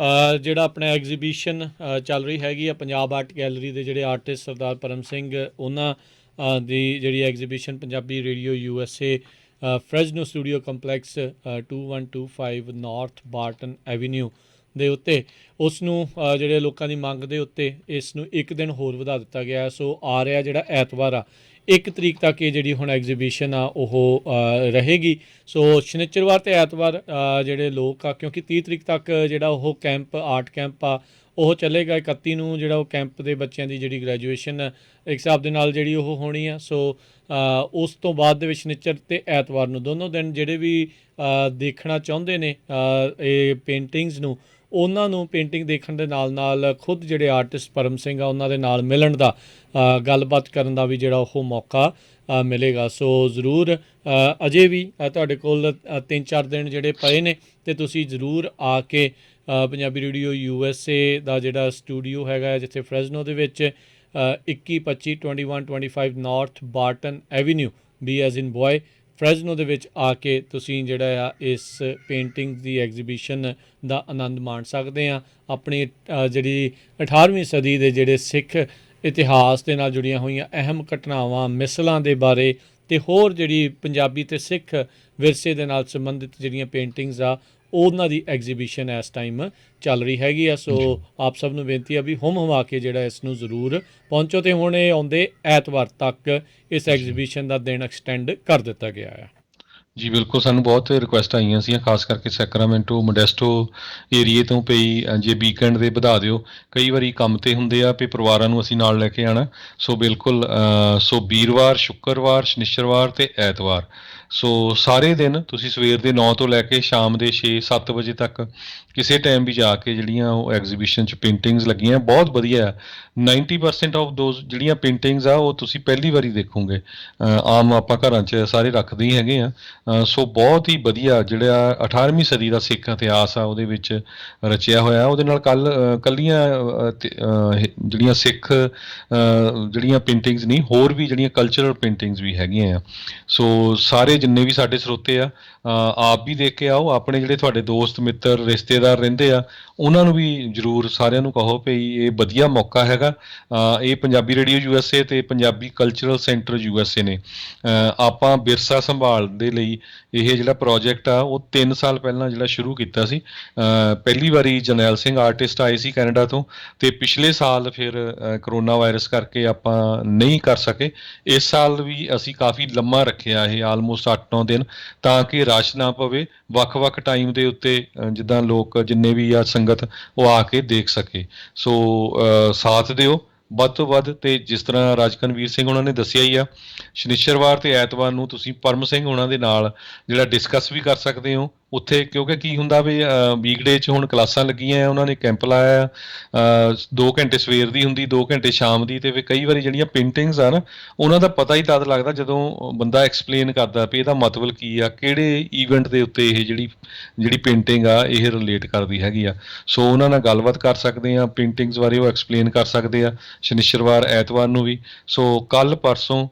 ਜਿਹੜਾ ਆਪਣਾ ਐਗਜ਼ੀਬਿਸ਼ਨ ਚੱਲ ਰਹੀ ਹੈਗੀ ਆ ਪੰਜਾਬ ਆਰਟ ਗੈਲਰੀ ਦੇ ਜਿਹੜੇ ਆਰਟਿਸਟ ਸਰਦਾਰ ਪਰਮ ਸਿੰਘ ਉਹਨਾਂ ਦੀ ਜਿਹੜੀ exhibition Punjabi radio USA Fresno studio complex 2125 north Barton avenue ਦੇ ਉੱਤੇ, ਉਸ ਨੂੰ ਜਿਹੜੇ ਲੋਕਾਂ ਦੀ ਮੰਗ ਦੇ ਉੱਤੇ ਇਸ ਨੂੰ ਇੱਕ ਦਿਨ ਹੋਰ ਵਧਾ ਦਿੱਤਾ ਗਿਆ। ਸੋ ਆ ਰਿਹਾ ਜਿਹੜਾ ਐਤਵਾਰ ਆ 1 ਤਰੀਕ ਤੱਕ ਇਹ ਜਿਹੜੀ ਹੁਣ ਐਗਜ਼ੀਬਿਸ਼ਨ ਆ ਉਹ ਰਹੇਗੀ। ਸੋ ਸ਼ਨੀਚਰਵਾਰ ਅਤੇ ਐਤਵਾਰ ਜਿਹੜੇ ਲੋਕ ਆ, ਕਿਉਂਕਿ 30 ਤਰੀਕ ਤੱਕ ਜਿਹੜਾ ਉਹ ਕੈਂਪ ਆਰਟ ਕੈਂਪ ਆ ਉਹ ਚੱਲੇਗਾ। 31 ਨੂੰ ਜਿਹੜਾ ਉਹ ਕੈਂਪ ਦੇ ਬੱਚਿਆਂ ਦੀ ਜਿਹੜੀ ਗ੍ਰੈਜੂਏਸ਼ਨ ਇੱਕ ਹਿਸਾਬ ਦੇ ਨਾਲ ਜਿਹੜੀ ਉਹ ਹੋਣੀ ਆ। ਸੋ ਉਸ ਤੋਂ ਬਾਅਦ ਦੇ ਵਿੱਚ ਸ਼ਨੀਚਰ ਅਤੇ ਐਤਵਾਰ ਨੂੰ ਦੋਨੋਂ ਦਿਨ ਜਿਹੜੇ ਵੀ ਦੇਖਣਾ ਚਾਹੁੰਦੇ ਨੇ ਇਹ ਪੇਂਟਿੰਗਸ ਨੂੰ, ਉਹਨਾਂ ਨੂੰ ਪੇਂਟਿੰਗ ਦੇਖਣ ਦੇ ਨਾਲ ਨਾਲ ਖੁਦ ਜਿਹੜੇ ਆਰਟਿਸਟ ਪਰਮ ਸਿੰਘ ਆ ਉਹਨਾਂ ਦੇ ਨਾਲ ਮਿਲਣ ਦਾ, ਗੱਲਬਾਤ ਕਰਨ ਦਾ ਵੀ ਜਿਹੜਾ ਉਹ ਮੌਕਾ ਮਿਲੇਗਾ। ਸੋ ਜ਼ਰੂਰ ਅਜੇ ਵੀ ਤੁਹਾਡੇ ਕੋਲ 3-4 ਦਿਨ ਜਿਹੜੇ ਪਏ ਨੇ, ਅਤੇ ਤੁਸੀਂ ਜ਼ਰੂਰ ਆ ਕੇ ਪੰਜਾਬੀ ਰੇਡੀਓ USA ਦਾ ਜਿਹੜਾ ਸਟੂਡੀਓ ਹੈਗਾ ਜਿੱਥੇ ਫਰੈਜ਼ਨੋ ਦੇ ਵਿੱਚ 2125 north Barton avenue B as in boy Fresno ਦੇ ਵਿੱਚ ਆ ਕੇ ਤੁਸੀਂ ਜਿਹੜਾ ਆ ਇਸ ਪੇਂਟਿੰਗ ਦੀ ਐਗਜ਼ੀਬਿਸ਼ਨ ਦਾ ਆਨੰਦ ਮਾਣ ਸਕਦੇ ਆ। ਆਪਣੀ ਜਿਹੜੀ 18ਵੀਂ ਸਦੀ ਦੇ ਜਿਹੜੇ ਸਿੱਖ ਇਤਿਹਾਸ ਦੇ ਨਾਲ ਜੁੜੀਆਂ ਹੋਈਆਂ ਅਹਿਮ ਘਟਨਾਵਾਂ, ਮਿਸਲਾਂ ਦੇ ਬਾਰੇ, ਅਤੇ ਹੋਰ ਜਿਹੜੀ ਪੰਜਾਬੀ ਅਤੇ ਸਿੱਖ ਵਿਰਸੇ ਦੇ ਨਾਲ ਸੰਬੰਧਿਤ ਜਿਹੜੀਆਂ ਪੇਂਟਿੰਗਸ ਆ ਉਹਨਾਂ ਦੀ ਐਗਜ਼ੀਬਿਸ਼ਨ ਇਸ ਟਾਈਮ ਚੱਲ ਰਹੀ ਹੈਗੀ ਆ। ਸੋ ਆਪ ਸਭ ਨੂੰ ਬੇਨਤੀ ਆ ਵੀ ਹੁਮ ਹੁਮਾ ਕੇ ਜਿਹੜਾ ਇਸ ਨੂੰ ਜ਼ਰੂਰ ਪਹੁੰਚੋ, ਅਤੇ ਹੁਣ ਇਹ ਆਉਂਦੇ ਐਤਵਾਰ ਤੱਕ ਇਸ ਐਗਜ਼ੀਬਿਸ਼ਨ ਦਾ ਦਿਨ ਐਕਸਟੈਂਡ ਕਰ ਦਿੱਤਾ ਗਿਆ ਹੈ। ਜੀ ਬਿਲਕੁਲ, ਸਾਨੂੰ ਬਹੁਤ ਰਿਕੁਐਸਟ ਆਈਆਂ ਸੀ ਖਾਸ ਕਰਕੇ ਸੈਕਰਾਮੈਂਟੋ ਮੋਡੈਸਟੋ ਏਰੀਏ ਤੋਂ ਪਈ ਜੇ ਵੀਕਐਂਡ ਦੇ ਵਧਾ ਦਿਓ। ਕਈ ਵਾਰੀ ਕੰਮ ਤੇ ਹੁੰਦੇ ਆ ਵੀ ਪਰਿਵਾਰਾਂ ਨੂੰ ਅਸੀਂ ਨਾਲ ਲੈ ਕੇ ਆਉਣਾ। ਸੋ ਬਿਲਕੁਲ, ਸੋ ਵੀਰਵਾਰ, ਸ਼ੁੱਕਰਵਾਰ, ਸ਼ਨੀਚਰਵਾਰ ਅਤੇ ਐਤਵਾਰ, ਸੋ ਸਾਰੇ ਦਿਨ ਤੁਸੀਂ ਸਵੇਰ ਦੇ 9 ਤੋਂ ਲੈ ਕੇ ਸ਼ਾਮ ਦੇ 6-7 ਵਜੇ ਤੱਕ ਕਿਸੇ ਟਾਈਮ ਵੀ ਜਾ ਕੇ ਜਿਹੜੀਆਂ ਉਹ ਐਗਜ਼ੀਬਿਸ਼ਨ 'ਚ ਪੇਂਟਿੰਗਸ ਲੱਗੀਆਂ ਬਹੁਤ ਵਧੀਆ। 90% ਆਫ ਦੋਜ਼ ਜਿਹੜੀਆਂ ਪੇਂਟਿੰਗਸ ਆ ਉਹ ਤੁਸੀਂ ਪਹਿਲੀ ਵਾਰੀ ਦੇਖੋਗੇ। ਆਮ ਆਪਾਂ ਘਰਾਂ 'ਚ ਸਾਰੇ ਰੱਖਦੇ ਹੀ ਹੈਗੇ ਆ। ਸੋ ਬਹੁਤ ਹੀ ਵਧੀਆ ਜਿਹੜਾ 18ਵੀਂ ਸਦੀ ਦਾ ਸਿੱਖ ਇਤਿਹਾਸ ਆ ਉਹਦੇ ਵਿੱਚ ਰਚਿਆ ਹੋਇਆ। ਉਹਦੇ ਨਾਲ ਕੱਲੀਆਂ ਜਿਹੜੀਆਂ ਸਿੱਖ ਜਿਹੜੀਆਂ ਪੇਂਟਿੰਗਸ ਨਹੀਂ, ਹੋਰ ਵੀ ਜਿਹੜੀਆਂ ਕਲਚਰਲ ਪੇਂਟਿੰਗਸ ਵੀ ਹੈਗੀਆਂ ਆ। ਸੋ ਸਾਰੇ ਜਿੰਨੇ ਵੀ ਸਾਡੇ ਸਰੋਤੇ ਆ ਆਪ ਵੀ ਦੇਖ ਕੇ ਆਓ, ਆਪਣੇ ਜਿਹੜੇ ਤੁਹਾਡੇ ਦੋਸਤ ਮਿੱਤਰ ਰਿਸ਼ਤੇਦਾਰ ਰਹਿੰਦੇ ਆ ਉਹਨਾਂ ਨੂੰ ਵੀ ਜ਼ਰੂਰ ਸਾਰਿਆਂ ਨੂੰ ਕਹੋ ਭਈ ਇਹ ਵਧੀਆ ਮੌਕਾ ਹੈਗਾ। ਇਹ ਪੰਜਾਬੀ ਰੇਡੀਓ USA ਅਤੇ ਪੰਜਾਬੀ ਕਲਚਰਲ ਸੈਂਟਰ USA ਨੇ ਆਪਾਂ ਵਿਰਸਾ ਸੰਭਾਲ ਦੇ ਲਈ ਇਹ ਜਿਹੜਾ ਪ੍ਰੋਜੈਕਟ ਆ ਉਹ 3 ਸਾਲ ਪਹਿਲਾਂ ਜਿਹੜਾ ਸ਼ੁਰੂ ਕੀਤਾ ਸੀ। ਪਹਿਲੀ ਵਾਰੀ ਜਰਨੈਲ ਸਿੰਘ ਆਰਟਿਸਟ ਆਏ ਸੀ ਕੈਨੇਡਾ ਤੋਂ, ਅਤੇ ਪਿਛਲੇ ਸਾਲ ਫਿਰ ਕਰੋਨਾ ਵਾਇਰਸ ਕਰਕੇ ਆਪਾਂ ਨਹੀਂ ਕਰ ਸਕੇ। ਇਸ ਸਾਲ ਵੀ ਅਸੀਂ ਕਾਫੀ ਲੰਮਾ ਰੱਖਿਆ ਇਹ ਆਲਮੋਸਟ 8-9 ਦਿਨ, ਤਾਂ ਕਿ ਰਸ਼ ਨਾ ਪਵੇ। ਵੱਖ-ਵੱਖ ਟਾਈਮ ਦੇ ਉੱਤੇ ਜਿੱਦਾਂ ਲੋਕ ਜਿੰਨੇ ਵੀ ਆ ਸੰਗਤ ਉਹ ਆ ਕੇ ਦੇਖ ਸਕੇ। ਸੋ ਸਾਥ ਦਿਓ, ਵੱਧ ਤੋਂ ਵੱਧ। ਤੇ ਜਿਸ ਤਰ੍ਹਾਂ ਰਾਜਕਨਵੀਰ ਸਿੰਘ ਉਹਨਾਂ ਨੇ ਦੱਸਿਆ ਹੀ ਆ, ਸ਼ਨੀਚਰਵਾਰ ਤੇ ਐਤਵਾਰ ਨੂੰ ਤੁਸੀਂ ਪਰਮ ਸਿੰਘ ਉਹਨਾਂ ਦੇ ਨਾਲ ਜਿਹੜਾ ਡਿਸਕਸ ਵੀ ਕਰ ਸਕਦੇ ਹੋ ਉੱਥੇ, ਕਿਉਂਕਿ ਕੀ ਹੁੰਦਾ ਵੀ ਵੀਕਡੇ 'ਚ ਹੁਣ ਕਲਾਸਾਂ ਲੱਗੀਆਂ ਆ, ਉਹਨਾਂ ਨੇ ਕੈਂਪ ਲਾਇਆ ਆ, 2 ਘੰਟੇ ਸਵੇਰ ਦੀ ਹੁੰਦੀ, 2 ਘੰਟੇ ਸ਼ਾਮ ਦੀ। ਤੇ ਫਿਰ ਕਈ ਵਾਰੀ ਜਿਹੜੀਆਂ ਪੇਂਟਿੰਗਸ ਆ ਨਾ, ਉਹਨਾਂ ਦਾ ਪਤਾ ਹੀ ਤਦ ਲੱਗਦਾ ਜਦੋਂ ਬੰਦਾ ਐਕਸਪਲੇਨ ਕਰਦਾ ਵੀ ਇਹਦਾ ਮਤਲਬ ਕੀ ਆ, ਕਿਹੜੇ ਈਵੈਂਟ ਦੇ ਉੱਤੇ ਇਹ ਜਿਹੜੀ ਪੇਂਟਿੰਗ ਆ ਇਹ ਰਿਲੇਟ ਕਰਦੀ ਹੈਗੀ ਆ। ਸੋ ਉਹਨਾਂ ਨਾਲ ਗੱਲਬਾਤ ਕਰ ਸਕਦੇ ਆ, ਪੇਂਟਿੰਗਸ ਬਾਰੇ ਉਹ ਐਕਸਪਲੇਨ ਕਰ ਸਕਦੇ ਆ ਸ਼ਨੀਚਰਵਾਰ ਐਤਵਾਰ ਨੂੰ ਵੀ। ਸੋ ਕੱਲ ਪਰਸੋਂ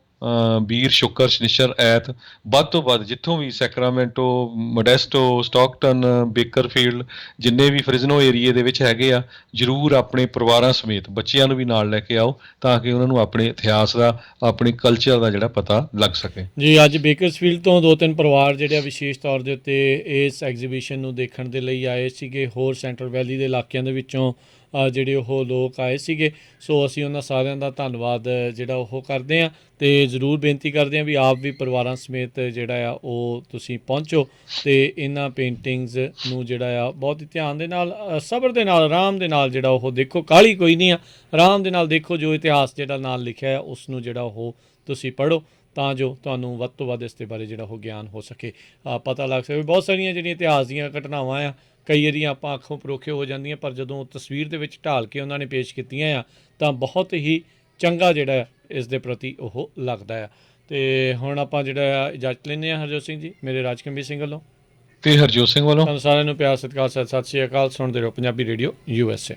ਵੀਰ ਸ਼ੁੱਕਰ ਸ਼ਨੀਚਰ ਐਤ ਵੱਧ ਤੋਂ ਵੱਧ ਜਿੱਥੋਂ ਵੀ ਸੈਕਰਾਮੈਂਟੋ, ਮੋਡੈਸਟੋ, ਸਟਾਕਟਨ, ਬੇਕਰਫੀਲਡ, ਜਿੰਨੇ ਵੀ ਫ੍ਰਿਜ਼ਨੋ ਏਰੀਏ ਦੇ ਵਿੱਚ ਹੈਗੇ ਆ, ਜ਼ਰੂਰ ਆਪਣੇ ਪਰਿਵਾਰਾਂ ਸਮੇਤ ਬੱਚਿਆਂ ਨੂੰ ਵੀ ਨਾਲ ਲੈ ਕੇ ਆਓ ਤਾਂ ਕਿ ਉਹਨਾਂ ਨੂੰ ਆਪਣੇ ਇਤਿਹਾਸ ਦਾ, ਆਪਣੇ ਕਲਚਰ ਦਾ ਜਿਹੜਾ ਪਤਾ ਲੱਗ ਸਕੇ। ਜੀ, ਅੱਜ ਬੇਕਰਸਫੀਲਡ ਤੋਂ 2-3 ਪਰਿਵਾਰ ਜਿਹੜੇ ਆ ਵਿਸ਼ੇਸ਼ ਤੌਰ ਦੇ ਉੱਤੇ ਇਸ ਐਗਜ਼ੀਬਿਸ਼ਨ ਨੂੰ ਦੇਖਣ ਦੇ ਲਈ ਆਏ ਸੀਗੇ। ਹੋਰ ਸੈਂਟਰਲ ਵੈਲੀ ਦੇ ਇਲਾਕਿਆਂ ਦੇ ਵਿੱਚੋਂ ਜਿਹੜੇ ਉਹ ਲੋਕ ਆਏ ਸੀਗੇ। ਸੋ ਅਸੀਂ ਉਹਨਾਂ ਸਾਰਿਆਂ ਦਾ ਧੰਨਵਾਦ ਜਿਹੜਾ ਉਹ ਕਰਦੇ ਹਾਂ ਅਤੇ ਜ਼ਰੂਰ ਬੇਨਤੀ ਕਰਦੇ ਹਾਂ ਵੀ ਆਪ ਵੀ ਪਰਿਵਾਰਾਂ ਸਮੇਤ ਜਿਹੜਾ ਆ ਉਹ ਤੁਸੀਂ ਪਹੁੰਚੋ ਅਤੇ ਇਹਨਾਂ ਪੇਂਟਿੰਗਸ ਨੂੰ ਜਿਹੜਾ ਆ ਬਹੁਤ ਹੀ ਧਿਆਨ ਦੇ ਨਾਲ, ਸਬਰ ਦੇ ਨਾਲ, ਆਰਾਮ ਦੇ ਨਾਲ ਜਿਹੜਾ ਉਹ ਦੇਖੋ। ਕਾਹਲੀ ਕੋਈ ਨਹੀਂ ਆ, ਆਰਾਮ ਦੇ ਨਾਲ ਦੇਖੋ। ਜੋ ਇਤਿਹਾਸ ਜਿਹੜਾ ਨਾਲ ਲਿਖਿਆ ਆ ਉਸ ਨੂੰ ਜਿਹੜਾ ਉਹ ਤੁਸੀਂ ਪੜ੍ਹੋ ਤਾਂ ਜੋ ਤੁਹਾਨੂੰ ਵੱਧ ਤੋਂ ਵੱਧ ਇਸ ਦੇ ਬਾਰੇ ਜਿਹੜਾ ਉਹ ਗਿਆਨ ਹੋ ਸਕੇ, ਪਤਾ ਲੱਗ ਸਕੇ। ਬਹੁਤ ਸਾਰੀਆਂ ਜਿਹੜੀਆਂ ਇਤਿਹਾਸ ਦੀਆਂ ਘਟਨਾਵਾਂ ਆ, ਕਈ ਵਾਰੀ ਆਪਾਂ ਅੱਖੋਂ ਪਰੋਖੇ ਹੋ ਜਾਂਦੀਆਂ, ਪਰ ਜਦੋਂ ਤਸਵੀਰ ਦੇ ਵਿੱਚ ਢਾਲ ਕੇ ਉਹਨਾਂ ਨੇ ਪੇਸ਼ ਕੀਤੀਆਂ ਆ ਤਾਂ ਬਹੁਤ ਹੀ ਚੰਗਾ ਜਿਹੜਾ ਇਸ ਦੇ ਪ੍ਰਤੀ ਉਹ ਲੱਗਦਾ ਆ। ਅਤੇ ਹੁਣ ਆਪਾਂ ਜਿਹੜਾ ਇਜਾਜ਼ਤ ਲੈਂਦੇ ਹਾਂ ਹਰਜੋਤ ਸਿੰਘ ਜੀ, ਮੇਰੇ ਰਾਜਕੰਬੀਰ ਸਿੰਘ ਵੱਲੋਂ ਤੇ ਹਰਜੋਤ ਸਿੰਘ ਵੱਲੋਂ ਤੁਹਾਨੂੰ ਸਾਰਿਆਂ ਨੂੰ ਪਿਆਰ ਸਤਿਕਾਰ, ਸਤਿ ਸ਼੍ਰੀ ਅਕਾਲ। ਸੁਣਦੇ ਰਹੋ ਪੰਜਾਬੀ ਰੇਡੀਓ USA।